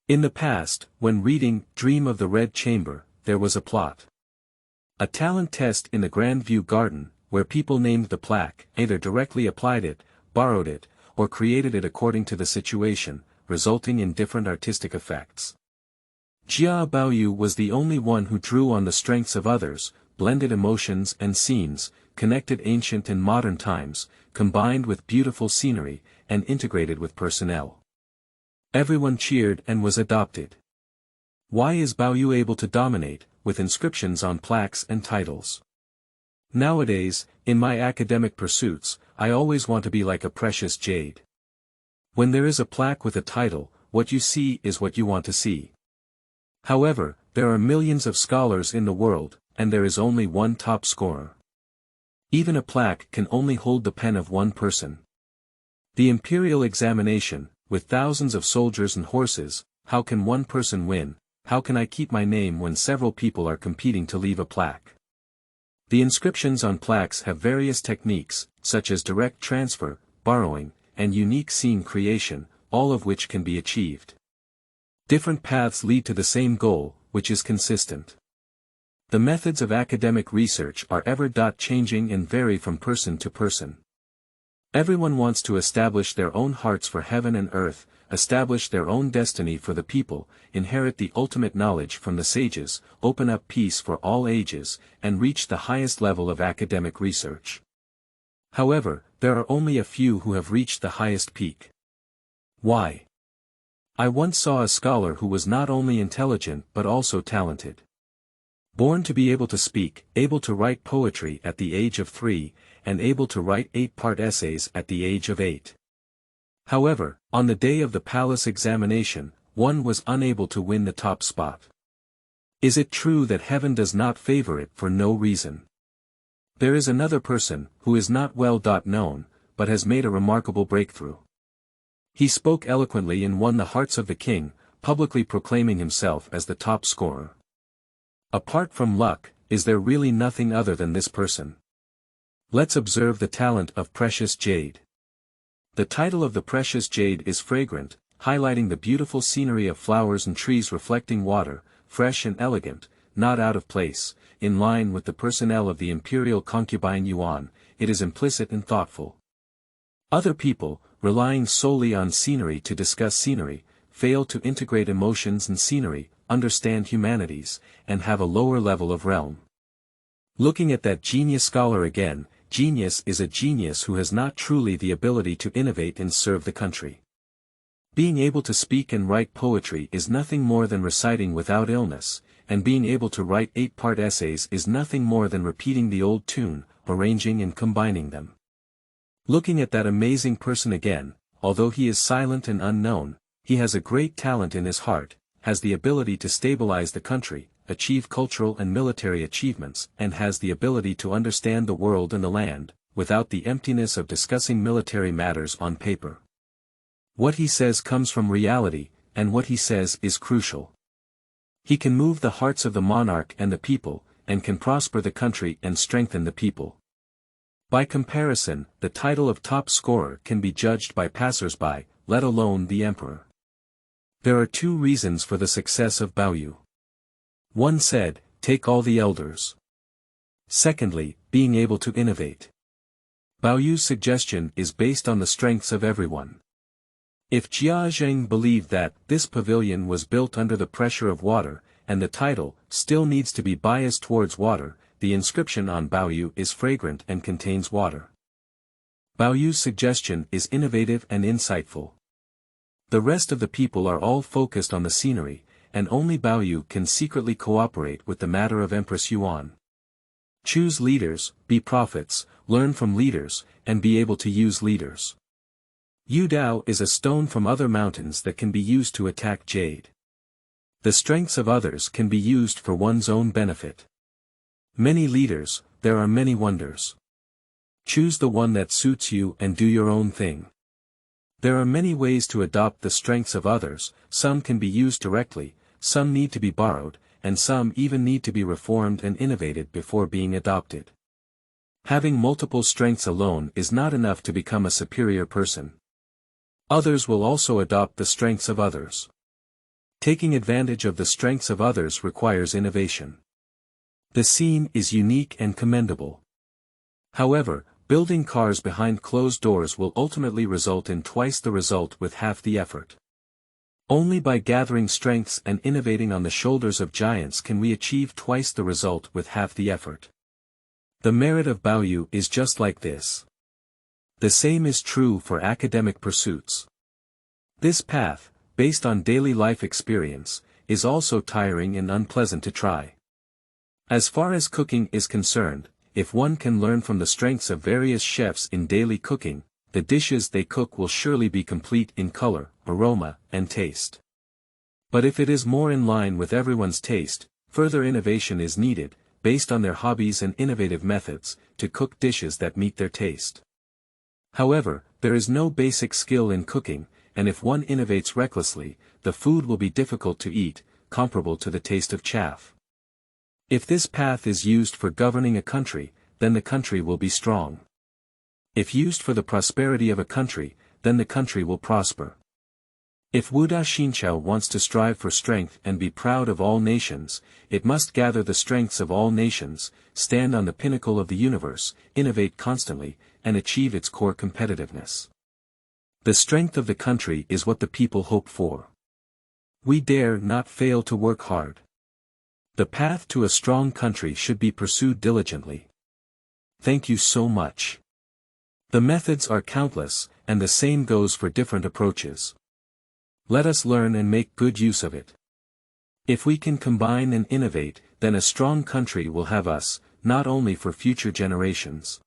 In the past, when reading Dream of the Red Chamber, there was a plot. A talent test in the Grandview Garden, where people named the plaque, either directly applied it, borrowed it, or created it according to the situation, resulting in different artistic effects. Jia Baoyu was the only one who drew on the strengths of others, blended emotions and scenes, connected ancient and modern times, combined with beautiful scenery, and integrated with personnel. Everyone cheered and was adopted. Why is Baoyu able to dominate, with inscriptions on plaques and titles? Nowadays, in my academic pursuits, I always want to be like a precious jade. When there is a plaque with a title, what you see is what you want to see. However, there are millions of scholars in the world, and there is only one top scorer. Even a plaque can only hold the pen of one person. The imperial examination, with thousands of soldiers and horses, how can one person win? How can I keep my name when several people are competing to leave a plaque? The inscriptions on plaques have various techniques, such as direct transfer, borrowing, and unique scene creation, all of which can be achieved. Different paths lead to the same goal, which is consistent. The methods of academic research are ever changing and vary from person to person. Everyone wants to establish their own hearts for heaven and earth, establish their own destiny for the people, inherit the ultimate knowledge from the sages, open up peace for all ages, and reach the highest level of academic research. However, there are only a few who have reached the highest peak. Why? I once saw a scholar who was not only intelligent but also talented. Born to be able to speak, able to write poetry at the age of 3, and able to write 8-part essays at the age of 8. However, on the day of the palace examination, one was unable to win the top spot. Is it true that heaven does not favor it for no reason? There is another person, who is not well known, but has made a remarkable breakthrough. He spoke eloquently and won the hearts of the king, publicly proclaiming himself as the top scorer. Apart from luck, is there really nothing other than this person? Let's observe the talent of precious jade. The title of the precious jade is fragrant, highlighting the beautiful scenery of flowers and trees reflecting water, fresh and elegant, not out of place, in line with the personnel of the imperial concubine Yuan. It is implicit and thoughtful. Other people, relying solely on scenery to discuss scenery, fail to integrate emotions and scenery, understand humanities, and have a lower level of realm. Looking at that genius scholar again, genius is a genius who has not truly the ability to innovate and serve the country. Being able to speak and write poetry is nothing more than reciting without illness, and being able to write 8-part essays is nothing more than repeating the old tune, arranging and combining them. Looking at that amazing person again, although he is silent and unknown, he has a great talent in his heart, has the ability to stabilize the country, achieve cultural and military achievements, and has the ability to understand the world and the land, without the emptiness of discussing military matters on paper. What he says comes from reality, and what he says is crucial. He can move the hearts of the monarch and the people, and can prosper the country and strengthen the people. By comparison, the title of top scorer can be judged by passers-by, let alone the emperor. There are 2 reasons for the success of Baoyu. One said, take all the elders. Secondly, being able to innovate. Baoyu's suggestion is based on the strengths of everyone. If Jia Zheng believed that this pavilion was built under the pressure of water, and the title still needs to be biased towards water, the inscription on Baoyu is fragrant and contains water. Baoyu's suggestion is innovative and insightful. The rest of the people are all focused on the scenery, and only Baoyu can secretly cooperate with the matter of Empress Yuan. Choose leaders, be prophets, learn from leaders, and be able to use leaders. Yudao is a stone from other mountains that can be used to attack jade. The strengths of others can be used for one's own benefit. Many leaders, there are many wonders. Choose the one that suits you and do your own thing. There are many ways to adopt the strengths of others, some can be used directly, some need to be borrowed, and some even need to be reformed and innovated before being adopted. Having multiple strengths alone is not enough to become a superior person. Others will also adopt the strengths of others. Taking advantage of the strengths of others requires innovation. The scene is unique and commendable. However, building cars behind closed doors will ultimately result in twice the result with half the effort. Only by gathering strengths and innovating on the shoulders of giants can we achieve twice the result with half the effort. The merit of Baoyu is just like this. The same is true for academic pursuits. This path, based on daily life experience, is also tiring and unpleasant to try. As far as cooking is concerned, if one can learn from the strengths of various chefs in daily cooking, the dishes they cook will surely be complete in color, aroma, and taste. But if it is more in line with everyone's taste, further innovation is needed, based on their hobbies and innovative methods, to cook dishes that meet their taste. However, there is no basic skill in cooking, and if one innovates recklessly, the food will be difficult to eat, comparable to the taste of chaff. If this path is used for governing a country, then the country will be strong. If used for the prosperity of a country, then the country will prosper. If Wuda Xinqiao wants to strive for strength and be proud of all nations, it must gather the strengths of all nations, stand on the pinnacle of the universe, innovate constantly, and achieve its core competitiveness. The strength of the country is what the people hope for. We dare not fail to work hard. The path to a strong country should be pursued diligently. Thank you so much. The methods are countless, and the same goes for different approaches. Let us learn and make good use of it. If we can combine and innovate, then a strong country will have us, not only for future generations.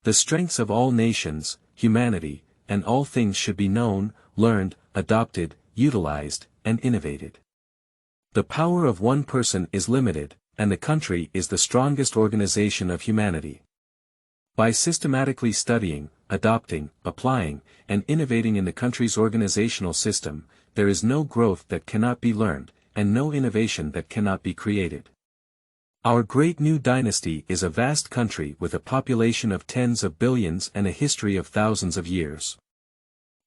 The strengths of all nations, humanity, and all things should be known, learned, adopted, utilized, and innovated. The power of one person is limited, and the country is the strongest organization of humanity. By systematically studying, adopting, applying, and innovating in the country's organizational system, there is no growth that cannot be learned, and no innovation that cannot be created. Our great new dynasty is a vast country with a population of tens of billions and a history of thousands of years.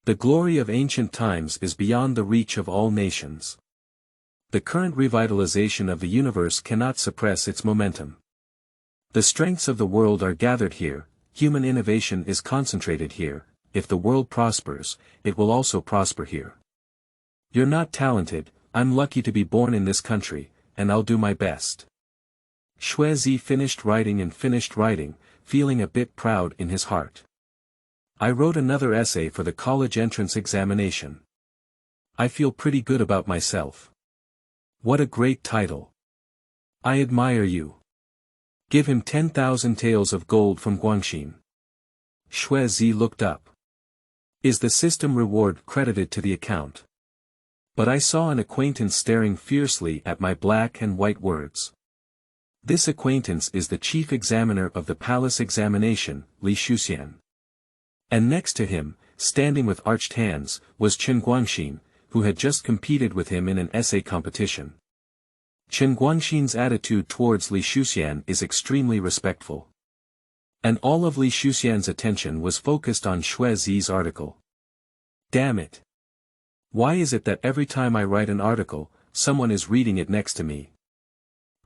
The glory of ancient times is beyond the reach of all nations. The current revitalization of the universe cannot suppress its momentum. The strengths of the world are gathered here, human innovation is concentrated here. If the world prospers, it will also prosper here. You're not talented, I'm lucky to be born in this country, and I'll do my best. Xue Zi finished writing, feeling a bit proud in his heart. I wrote another essay for the college entrance examination. I feel pretty good about myself. What a great title. I admire you. Give him 10,000 taels of gold from Guangxin. Xue Zi looked up. Is the system reward credited to the account? But I saw an acquaintance staring fiercely at my black and white words. This acquaintance is the chief examiner of the palace examination, Xue Zi. And next to him, standing with arched hands, was Chen Guangxin, who had just competed with him in an essay competition. Chen Guangxin's attitude towards Xue Zi is extremely respectful. And all of Xue Zi's attention was focused on Xue Zi's article. Damn it! Why is it that every time I write an article, someone is reading it next to me?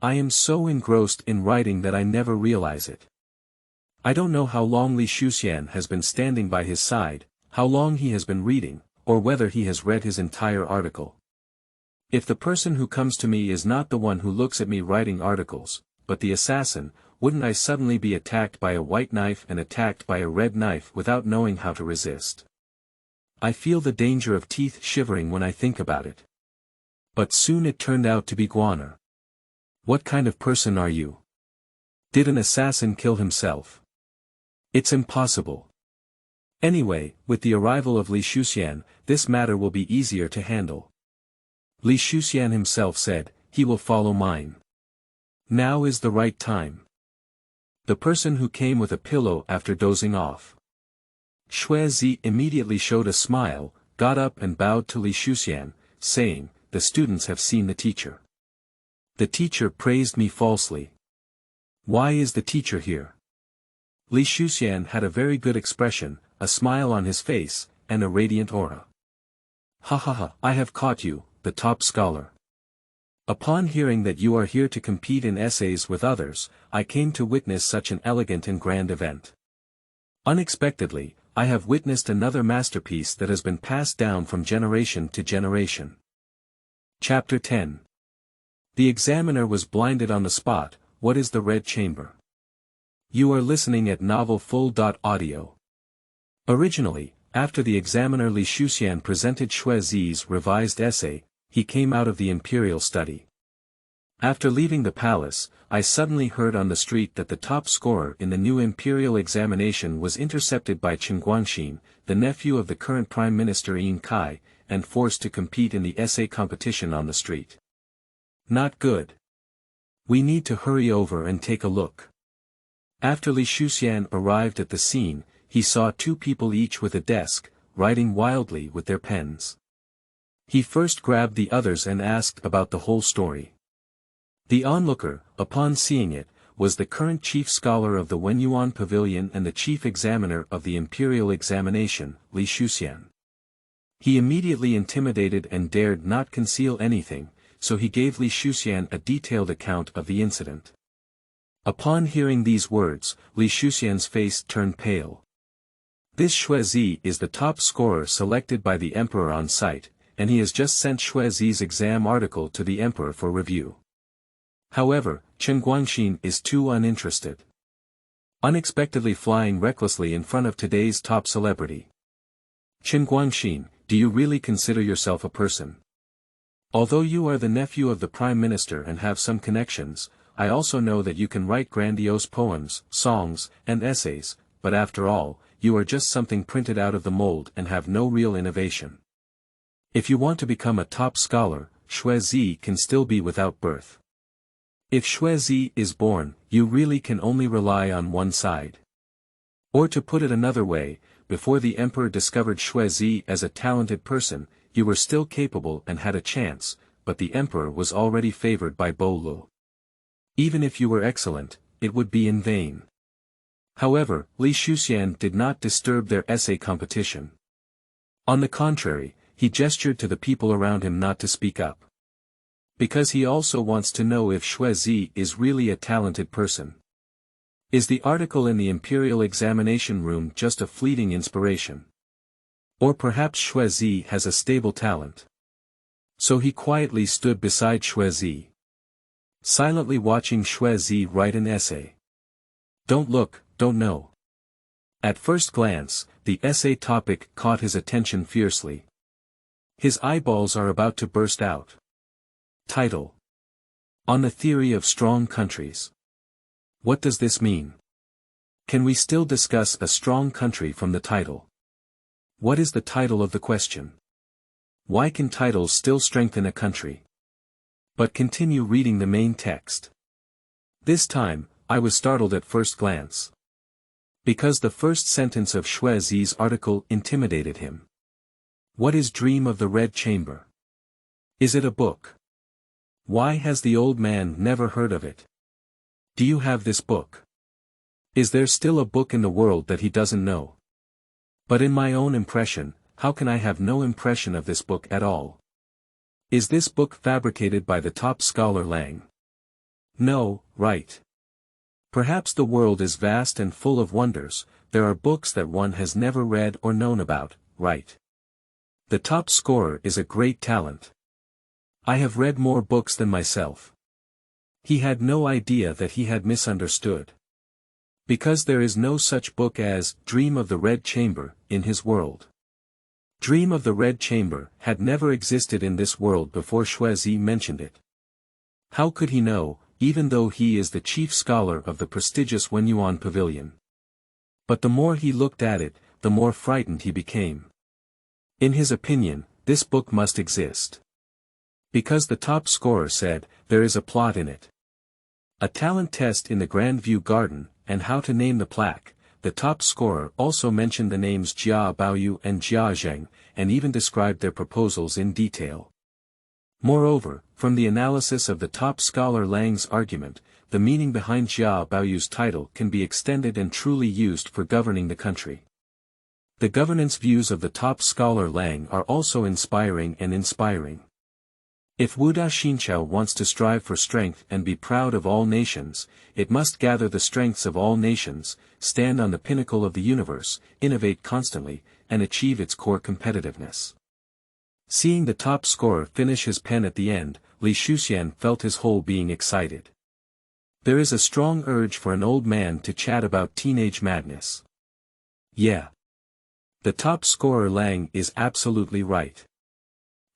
I am so engrossed in writing that I never realize it. I don't know how long Xue Zi has been standing by his side, how long he has been reading, or whether he has read his entire article. If the person who comes to me is not the one who looks at me writing articles, but the assassin, wouldn't I suddenly be attacked by a white knife and attacked by a red knife without knowing how to resist? I feel the danger of teeth shivering when I think about it. But soon it turned out to be Guaner. What kind of person are you? Did an assassin kill himself? It's impossible. Anyway, with the arrival of Xue Zi, this matter will be easier to handle. Xue Zi himself said, he will follow mine. Now is the right time. The person who came with a pillow after dozing off. Xue Zi immediately showed a smile, got up and bowed to Xue Zi, saying, the students have seen the teacher. The teacher praised me falsely. Why is the teacher here? Xue Zi had a very good expression, a smile on his face, and a radiant aura. Ha ha ha, I have caught you, the top scholar. Upon hearing that you are here to compete in essays with others, I came to witness such an elegant and grand event. Unexpectedly, I have witnessed another masterpiece that has been passed down from generation to generation. Chapter 10. The examiner was blinded on the spot. What is the red chamber? You are listening at novelfull.audio. Originally, after the examiner Xue Zi presented Xue Zi's revised essay, he came out of the imperial study. After leaving the palace, I suddenly heard on the street that the top scorer in the new imperial examination was intercepted by Chen Guangxin, the nephew of the current Prime Minister Yin Kai, and forced to compete in the essay competition on the street. Not good. We need to hurry over and take a look. After Xue Zi arrived at the scene, he saw two people each with a desk, writing wildly with their pens. He first grabbed the others and asked about the whole story. The onlooker, upon seeing it, was the current chief scholar of the Wenyuan Pavilion and the chief examiner of the imperial examination, Xue Zi. He immediately intimidated and dared not conceal anything, so he gave Xue Zi a detailed account of the incident. Upon hearing these words, Li Shuxian's face turned pale. This Xue Zi is the top scorer selected by the emperor on site, and he has just sent Xue Zi's exam article to the emperor for review. However, Chen Guangxin is too uninterested. Unexpectedly flying recklessly in front of today's top celebrity. Chen Guangxin, do you really consider yourself a person? Although you are the nephew of the prime minister and have some connections, I also know that you can write grandiose poems, songs, and essays, but after all, you are just something printed out of the mold and have no real innovation. If you want to become a top scholar, Xue Zi can still be without birth. If Xue Zi is born, you really can only rely on one side. Or to put it another way, before the emperor discovered Xue Zi as a talented person, you were still capable and had a chance, but the emperor was already favored by Bo Lu. Even if you were excellent, it would be in vain. However, Li Shuxian did not disturb their essay competition. On the contrary, he gestured to the people around him not to speak up. Because he also wants to know if Xue Zi is really a talented person. Is the article in the imperial examination room just a fleeting inspiration? Or perhaps Xue Zi has a stable talent. So he quietly stood beside Xue Zi, silently watching Xue Zi write an essay. Don't look, don't know. At first glance, the essay topic caught his attention fiercely. His eyeballs are about to burst out. Title: On the Theory of Strong Countries. What does this mean? Can we still discuss a strong country from the title? What is the title of the question? Why can titles still strengthen a country? But continue reading the main text. This time, I was startled at first glance. Because the first sentence of Xue Zi's article intimidated him. What is Dream of the Red Chamber? Is it a book? Why has the old man never heard of it? Do you have this book? Is there still a book in the world that he doesn't know? But in my own impression, how can I have no impression of this book at all? Is this book fabricated by the top scholar Liang? No, right. Perhaps the world is vast and full of wonders, there are books that one has never read or known about, right? The top scorer is a great talent. I have read more books than myself. He had no idea that he had misunderstood. Because there is no such book as Dream of the Red Chamber in his world. Dream of the Red Chamber had never existed in this world before Xue Zi mentioned it. How could he know, even though he is the chief scholar of the prestigious Wenyuan Pavilion? But the more he looked at it, the more frightened he became. In his opinion, this book must exist. Because the top scorer said, there is a plot in it. A talent test in the Grand View Garden, and how to name the plaque. The top scorer also mentioned the names Jia Baoyu and Jia Zheng, and even described their proposals in detail. Moreover, from the analysis of the top scholar Liang's argument, the meaning behind Jia Baoyu's title can be extended and truly used for governing the country. The governance views of the top scholar Liang are also inspiring and inspiring. If Wuda Xinqiao wants to strive for strength and be proud of all nations, it must gather the strengths of all nations, stand on the pinnacle of the universe, innovate constantly, and achieve its core competitiveness. Seeing the top scorer finish his pen at the end, Li Shuxian felt his whole being excited. There is a strong urge for an old man to chat about teenage madness. Yeah. The top scorer Liang is absolutely right.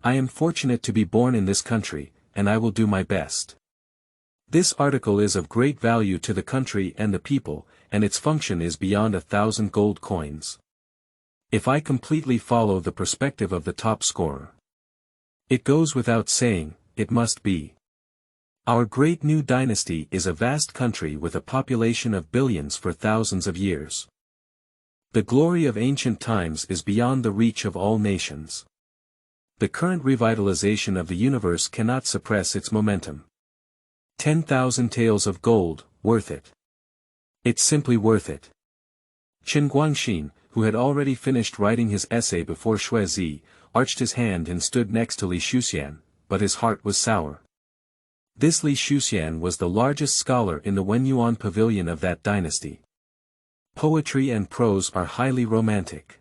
I am fortunate to be born in this country, and I will do my best. This article is of great value to the country and the people, and its function is beyond 1,000 gold coins. If I completely follow the perspective of the top scorer. It goes without saying, it must be. Our great new dynasty is a vast country with a population of billions for thousands of years. The glory of ancient times is beyond the reach of all nations. The current revitalization of the universe cannot suppress its momentum. 10,000 taels of gold, worth it. It's simply worth it. Chen Guangxin, who had already finished writing his essay before Xue Zi, arched his hand and stood next to Li Shuxian, but his heart was sour. This Li Shuxian was the largest scholar in the Wenyuan pavilion of that dynasty. Poetry and prose are highly romantic.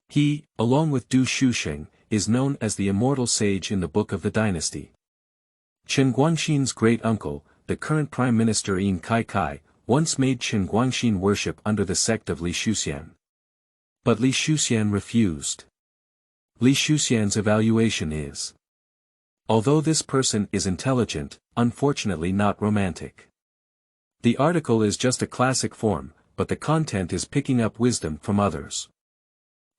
He, along with Du Shusheng, is known as the immortal sage in the book of the dynasty. Chen Guangxin's great-uncle, the current Prime Minister Yin Kai, once made Chen Guangxin worship under the sect of Li Shuxian. But Li Shuxian refused. Li Shuxian's evaluation is: although this person is intelligent, unfortunately not romantic. The article is just a classic form, but the content is picking up wisdom from others.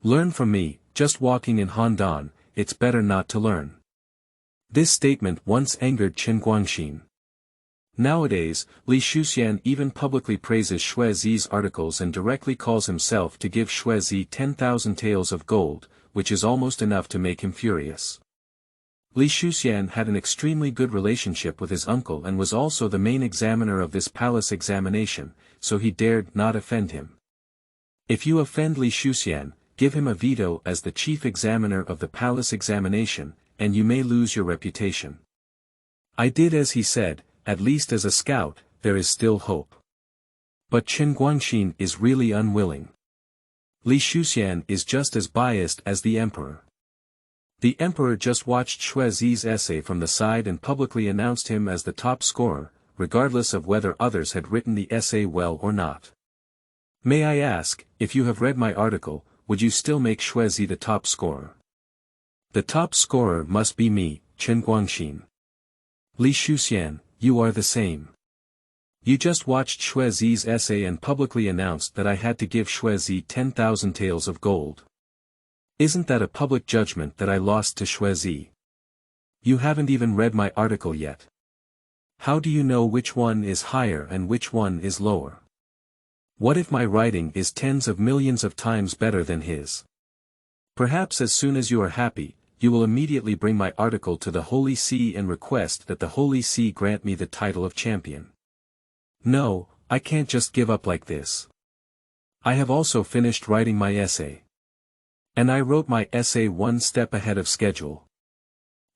Learn from me, just walking in Handan, it's better not to learn. This statement once angered Chen Guangxin. Nowadays, Li Shuxian even publicly praises Xue Zi's articles and directly calls himself to give Xue Zi 10,000 taels of gold, which is almost enough to make him furious. Li Shuxian had an extremely good relationship with his uncle and was also the main examiner of this palace examination, so he dared not offend him. If you offend Li Shuxian, give him a veto as the chief examiner of the palace examination, and you may lose your reputation. I did as he said, at least as a scout, there is still hope. But Chen Guangxin is really unwilling. Li Shuxian is just as biased as the emperor. The emperor just watched Xue Zi's essay from the side and publicly announced him as the top scorer, regardless of whether others had written the essay well or not. May I ask, if you have read my article, would you still make Xue Zi the top scorer? The top scorer must be me, Chen Guangxin. Li Shuxian, you are the same. You just watched Xue Zi's essay and publicly announced that I had to give Xue Zi 10,000 taels of gold. Isn't that a public judgment that I lost to Xue Zi? You haven't even read my article yet. How do you know which one is higher and which one is lower? What if my writing is tens of millions of times better than his? Perhaps as soon as you are happy, you will immediately bring my article to the Holy See and request that the Holy See grant me the title of champion. No, I can't just give up like this. I have also finished writing my essay. And I wrote my essay one step ahead of schedule.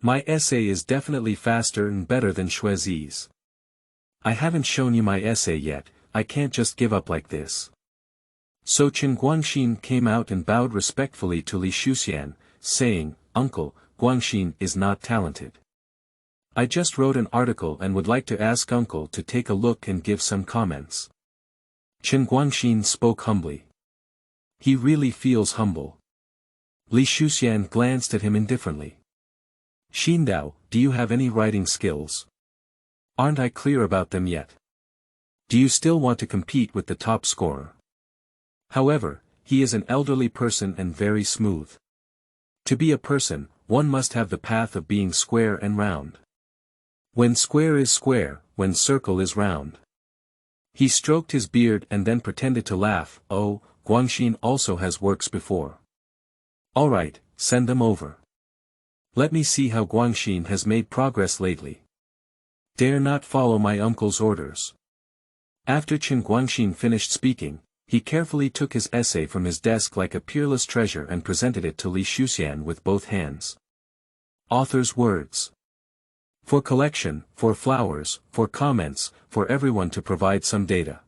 My essay is definitely faster and better than Xue Zi's. I haven't shown you my essay yet, I can't just give up like this. So Chen Guangxin came out and bowed respectfully to Li Shuxian, saying, Uncle, Guangxin is not talented. I just wrote an article and would like to ask Uncle to take a look and give some comments. Chen Guangxin spoke humbly. He really feels humble. Li Shuxian glanced at him indifferently. Xindao, do you have any writing skills? Aren't I clear about them yet? Do you still want to compete with the top scorer? However, he is an elderly person and very smooth. To be a person, one must have the path of being square and round. When square is square, when circle is round. He stroked his beard and then pretended to laugh. Oh, Guangxin also has works before. Alright, send them over. Let me see how Guangxin has made progress lately. Dare not follow my uncle's orders. After Chen Guangxin finished speaking, he carefully took his essay from his desk like a peerless treasure and presented it to Li Shuxian with both hands. Author's words. For collection, for flowers, for comments, for everyone to provide some data.